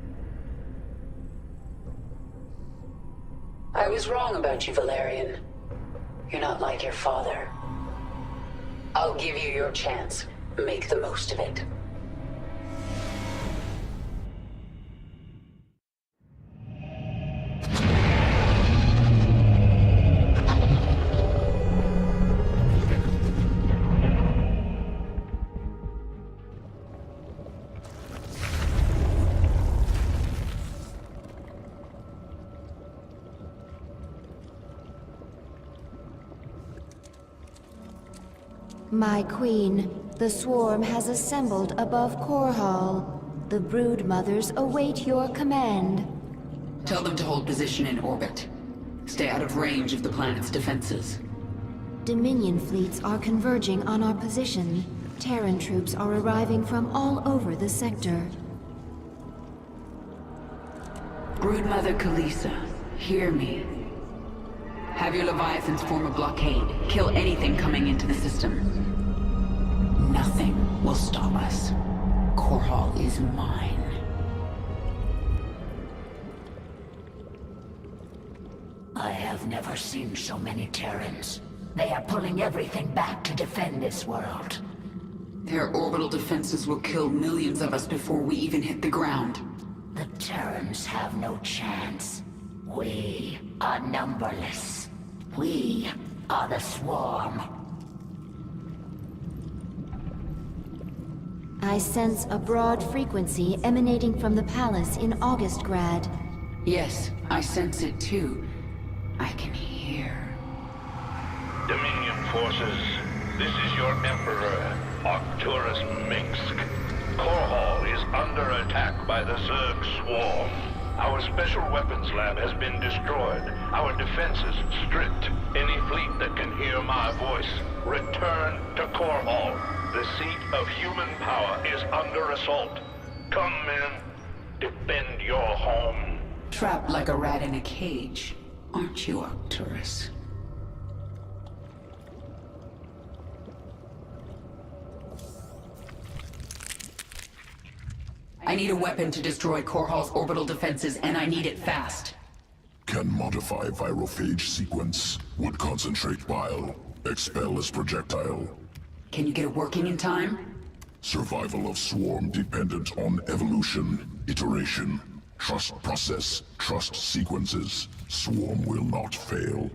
I was wrong about you, Valerian. You're not like your father. I'll give you your chance. Make the most of it. My queen, the swarm has assembled above Core Hall. The broodmothers await your command. Tell them to hold position in orbit. Stay out of range of the planet's defenses. Dominion fleets are converging on our position. Terran troops are arriving from all over the sector. Broodmother Kalisa, hear me. Have your Leviathans form a blockade. Kill anything coming into the system. Nothing will stop us. Core Hall is mine. I have never seen so many Terrans. They are pulling everything back to defend this world. Their orbital defenses will kill millions of us before we even hit the ground. The Terrans have no chance. We are numberless. We are the swarm. I sense a broad frequency emanating from the palace in Augustgrad. Yes, I sense it too. I can hear. Dominion forces, this is your Emperor, Arcturus Mengsk. Core Hall is under attack by the Zerg swarm. Our special weapons lab has been destroyed. Our defenses stripped. Any fleet that can hear my voice, return to Core Hall. The seat of human power is under assault. Come, men. defend your home. Trapped like a rat in a cage, aren't you, Arcturus? I need a weapon to destroy Korhal's orbital defenses, and I need it fast. Can modify virophage sequence. Would concentrate bile. Expel as projectile. Can you get it working in time? Survival of swarm dependent on evolution, iteration, trust process, trust sequences. Swarm will not fail.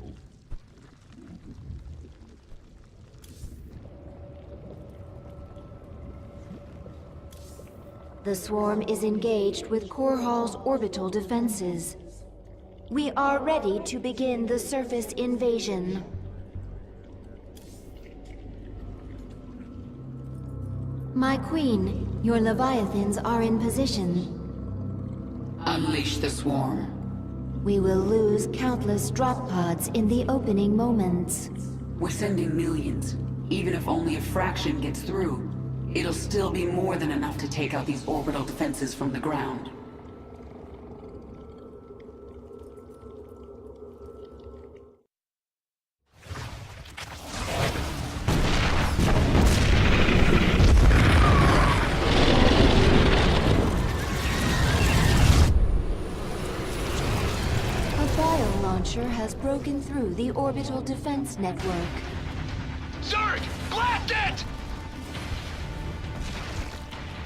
The swarm is engaged with Korhal's orbital defenses. We are ready to begin the surface invasion. My queen, your Leviathans are in position. Unleash the swarm. We will lose countless drop pods in the opening moments. We're sending millions. Even if only a fraction gets through, it'll still be more than enough to take out these orbital defenses from the ground. Has broken through the orbital defense network. Zerg! Blast it!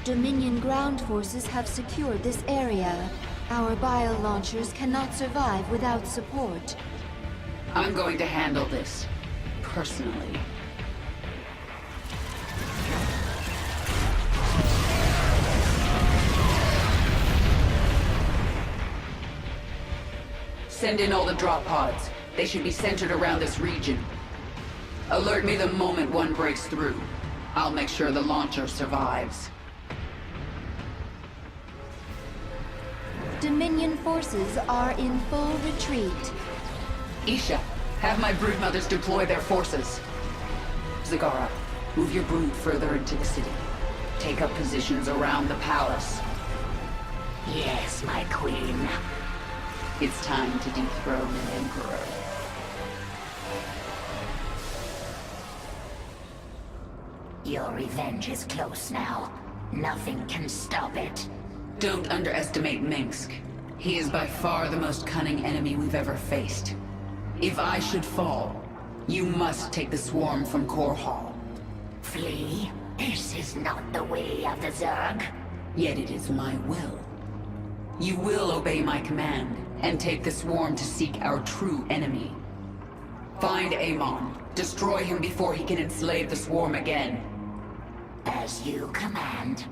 Dominion ground forces have secured this area. Our bio-launchers cannot survive without support. I'm going to handle this, personally. Send in all the drop pods. They should be centered around this region. Alert me the moment one breaks through. I'll make sure the launcher survives. Dominion forces are in full retreat. Isha, have my broodmothers deploy their forces. Zagara, move your brood further into the city. Take up positions around the palace. Yes, my queen. It's time to dethrone an emperor. Your revenge is close now. Nothing can stop it. Don't underestimate Mengsk. He is by far the most cunning enemy we've ever faced. If I should fall, you must take the swarm from Korhal. Flee? This is not the way of the Zerg. Yet it is my will. You will obey my command, and take the swarm to seek our true enemy. Find Amon. Destroy him before he can enslave the swarm again. As you command.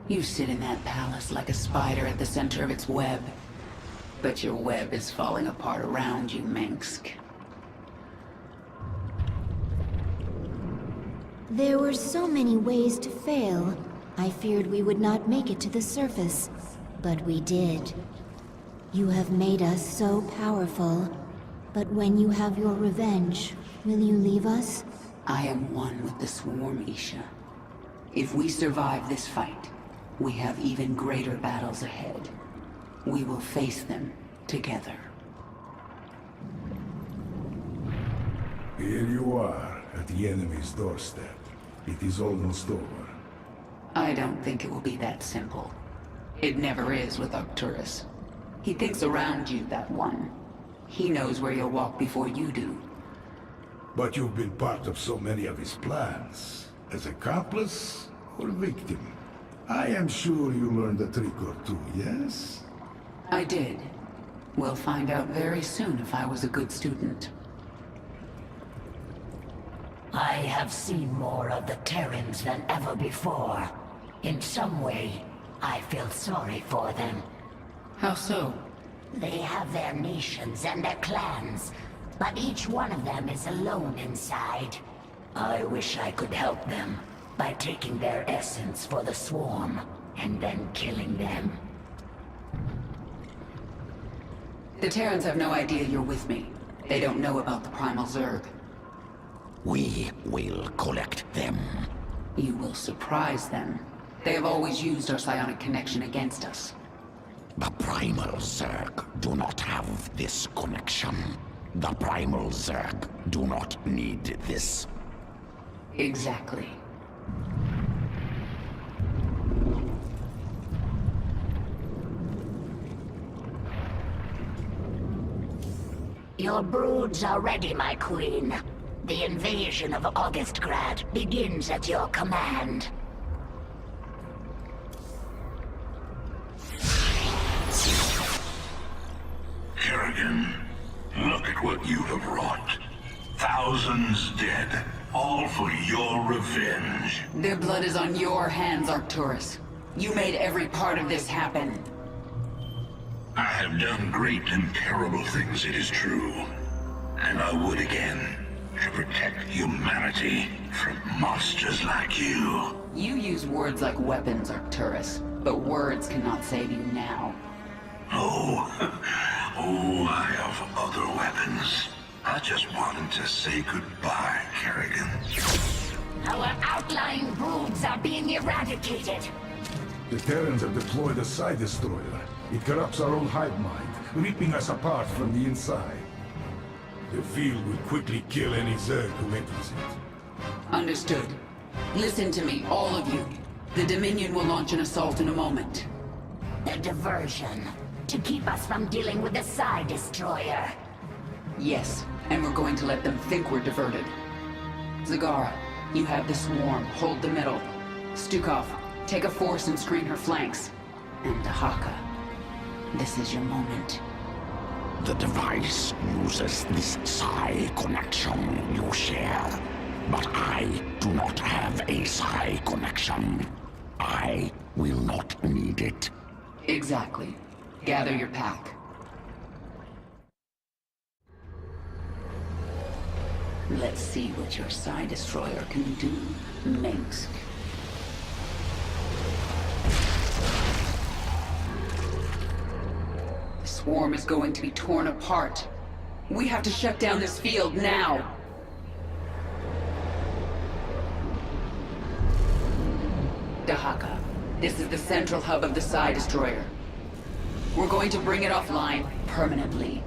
You sit in that palace like a spider at the center of its web. But your web is falling apart around you, Mengsk. There were so many ways to fail. I feared we would not make it to the surface, but we did. You have made us so powerful, but when you have your revenge, will you leave us? I am one with the swarm, Isha. If we survive this fight, we have even greater battles ahead. We will face them together. Here you are, at the enemy's doorstep. It is almost over. I don't think it will be that simple. It never is with Arcturus. He thinks around you, that one. He knows where you'll walk before you do. But you've been part of so many of his plans. As accomplice or victim? I am sure you learned a trick or two, yes? I did. We'll find out very soon if I was a good student. I have seen more of the Terrans than ever before. In some way, I feel sorry for them. How so? They have their nations and their clans, but each one of them is alone inside. I wish I could help them by taking their essence for the swarm and then killing them. The Terrans have no idea you're with me. They don't know about the Primal Zerg. We will collect them. You will surprise them. They have always used our psionic connection against us. The Primal Zerg do not have this connection. The Primal Zerg do not need this. Exactly. Your broods are ready, my queen. The invasion of Augustgrad begins at your command. Kerrigan, look at what you have wrought. Thousands dead, all for your revenge. Their blood is on your hands, Arcturus. You made every part of this happen. I have done great and terrible things, it is true. And I would again, to protect humanity from monsters like you. You use words like weapons, Arcturus, but words cannot save you now. Oh, I have other weapons. I just wanted to say goodbye, Kerrigan. Our outlying broods are being eradicated. The Terrans have deployed a Psi Destroyer. It corrupts our own hive mind, ripping us apart from the inside. The field will quickly kill any Zerg who enters it. Understood. Listen to me, all of you. The Dominion will launch an assault in a moment. A diversion. To keep us from dealing with the Psi Destroyer. Yes, and we're going to let them think we're diverted. Zagara, you have the swarm. Hold the middle. Stukov, take a force and screen her flanks. And Dahaka, this is your moment. The device uses this Psi connection you share. But I do not have a Psi connection. I will not need it. Exactly. Gather your pack. Let's see what your Psi Destroyer can do, Mengsk. The swarm is going to be torn apart. We have to shut down this field now. Dahaka, this is the central hub of the Psi Destroyer. We're going to bring it offline permanently.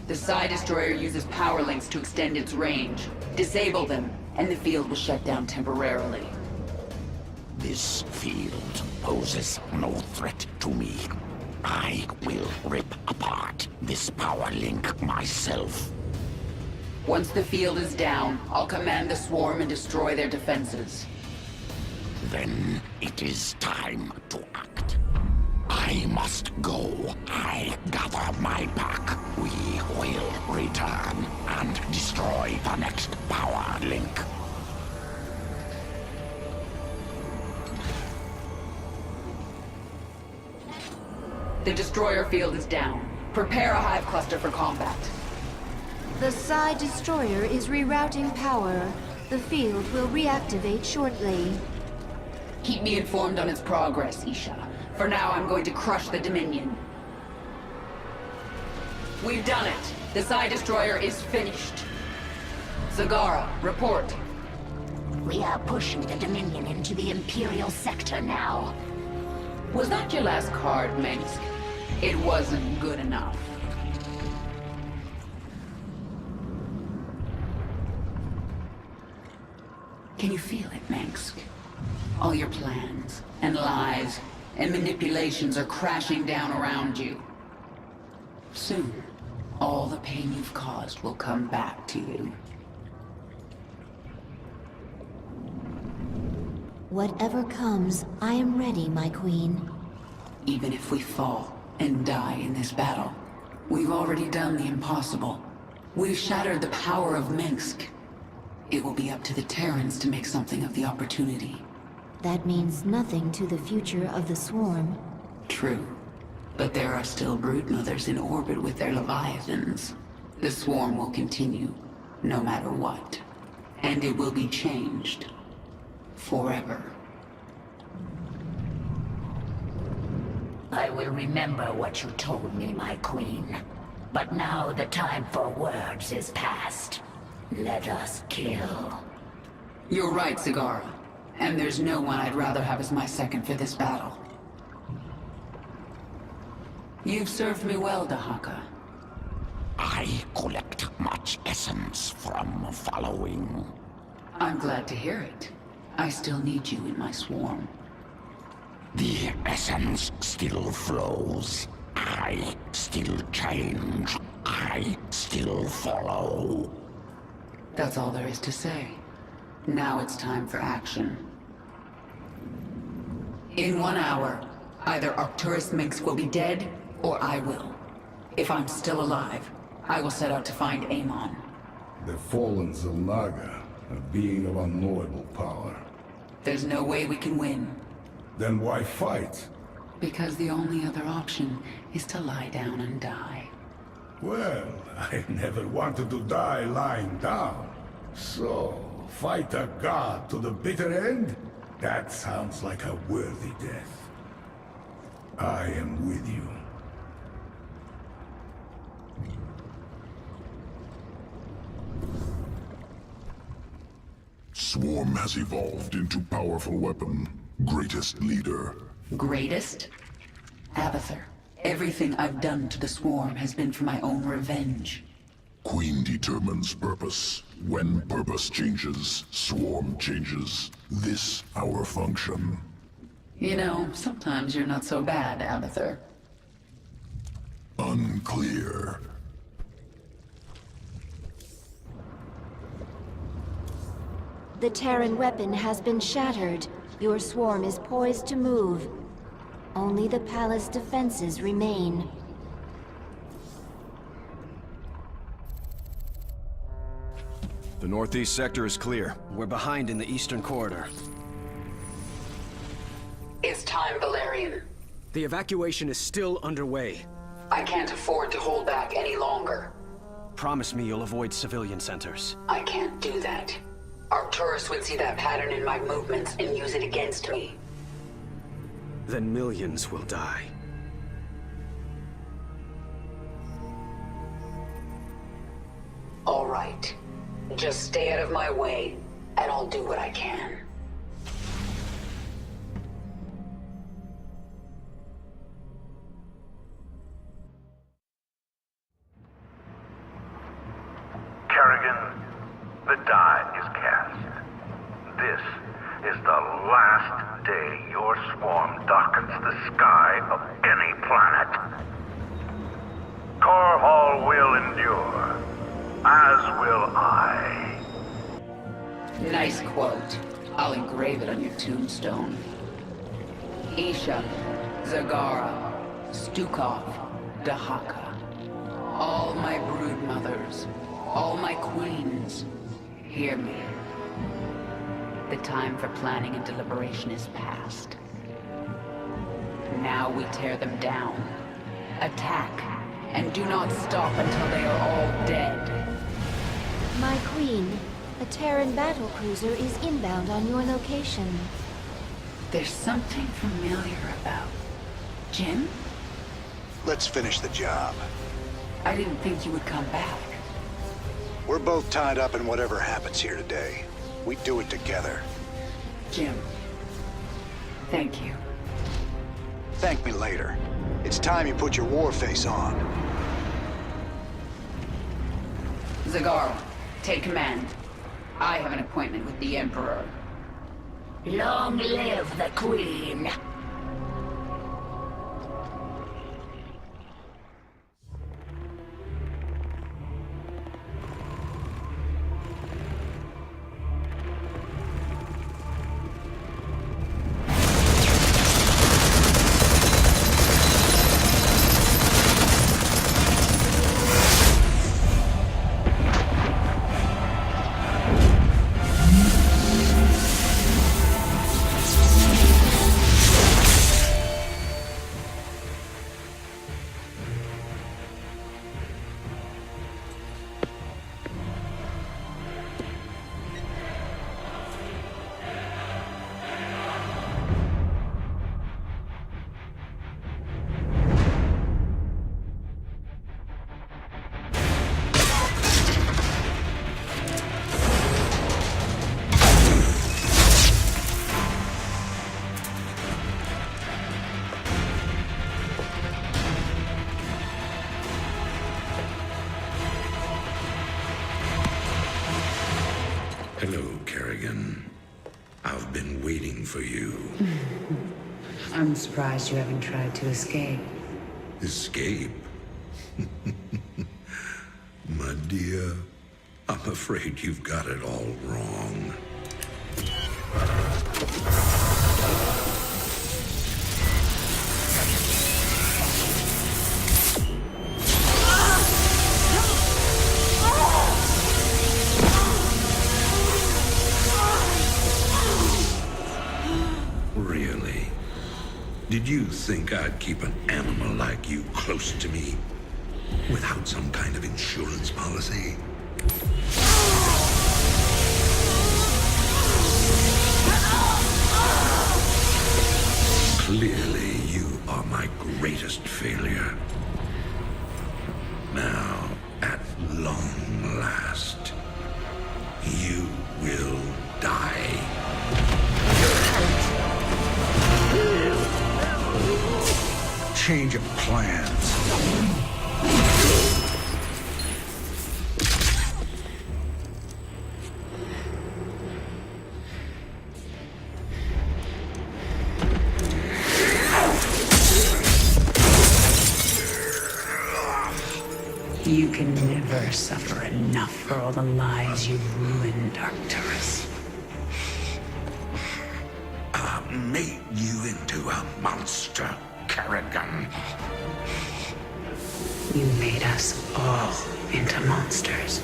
The Psi Destroyer uses power links to extend its range. Disable them, and the field will shut down temporarily. This field poses no threat to me. I will rip apart this power link myself. Once the field is down, I'll command the swarm and destroy their defenses. Then it is time to act. I must go. I gather my pack. We will return and destroy the next power link. The destroyer field is down. Prepare a hive cluster for combat. The Psi Destroyer is rerouting power. The field will reactivate shortly. Keep me informed on its progress, Isha. For now, I'm going to crush the Dominion. We've done it! The Psi Destroyer is finished. Zagara, report. We are pushing the Dominion into the Imperial sector now. Was that your last card, Mengsk? It wasn't good enough. Can you feel it, Mengsk? All your plans, and lies, and manipulations are crashing down around you. Soon, all the pain you've caused will come back to you. Whatever comes, I am ready, my queen. Even if we fall and die in this battle, we've already done the impossible. We've shattered the power of Mengsk. It will be up to the Terrans to make something of the opportunity. That means nothing to the future of the swarm. True. But there are still broodmothers in orbit with their Leviathans. The swarm will continue, no matter what. And it will be changed. Forever. I will remember what you told me, my queen. But now the time for words is past. Let us kill. You're right, Zagara. And there's no one I'd rather have as my second for this battle. You've served me well, Dahaka. I collect much essence from following. I'm glad to hear it. I still need you in my swarm. The essence still flows. I still change. I still follow. That's all there is to say. Now it's time for action. In 1 hour, either Arcturus Mengsk will be dead, or I will. If I'm still alive, I will set out to find Amon. The fallen Xel'Naga, a being of unknowable power. There's no way we can win. Then why fight? Because the only other option is to lie down and die. Well, I never wanted to die lying down. So, fight a god to the bitter end? That sounds like a worthy death. I am with you. Swarm has evolved into powerful weapon. Greatest leader. Greatest? Abathur. Everything I've done to the Swarm has been for my own revenge. Queen determines purpose. When purpose changes, Swarm changes. This our function. You know, sometimes you're not so bad, Abathur. Unclear. The Terran weapon has been shattered. Your swarm is poised to move. Only the palace defenses remain. The northeast sector is clear. We're behind in the eastern corridor. It's time, Valerian. The evacuation is still underway. I can't afford to hold back any longer. Promise me you'll avoid civilian centers. I can't do that. Arcturus would see that pattern in my movements and use it against me. Then millions will die. All right. Just stay out of my way, and I'll do what I can. Kerrigan, the die is cast. This is the last day your swarm darkens the sky of any planet. Korhal will endure, as will I. Nice quote. I'll engrave it on your tombstone. Isha, Zagara, Stukov, Dahaka. All my brood mothers, all my queens, hear me. The time for planning and deliberation is past. Now we tear them down. Attack, and do not stop until they are all dead. My queen, a Terran battlecruiser is inbound on your location. There's something familiar about Jim? Let's finish the job. I didn't think you would come back. We're both tied up in whatever happens here today. We do it together. Jim, thank you. Thank me later. It's time you put your war face on. Zagara, take command. I have an appointment with the Emperor. Long live the Queen! Hello, Kerrigan. I've been waiting for you. I'm surprised you haven't tried to escape. Escape? My dear, I'm afraid you've got it all wrong. Really? Did you think I'd keep an animal like you close to me without some kind of insurance policy? Clearly, you are my greatest failure. Now, at long last, you will die. Change of plans. You can never suffer enough for all the lives you've ruined, Arcturus. I made you into a monster, Kerrigan. You made us all into monsters.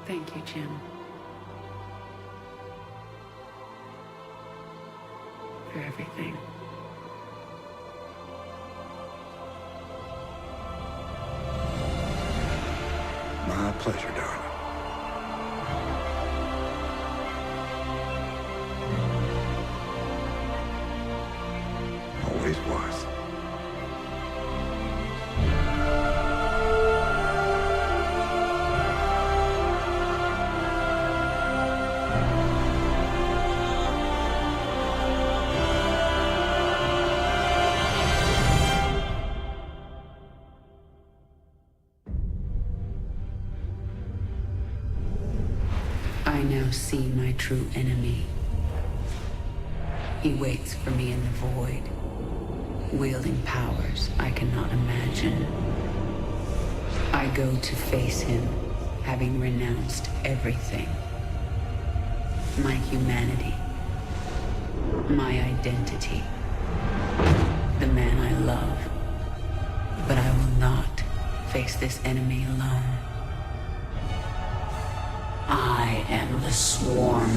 Thank you, Jim. For everything. My pleasure, darling. Always was. I now see my true enemy. He waits for me in the void, wielding powers I cannot imagine. I go to face him, having renounced everything. My humanity, my identity, the man I love. But I will not face this enemy alone. I am the Swarm.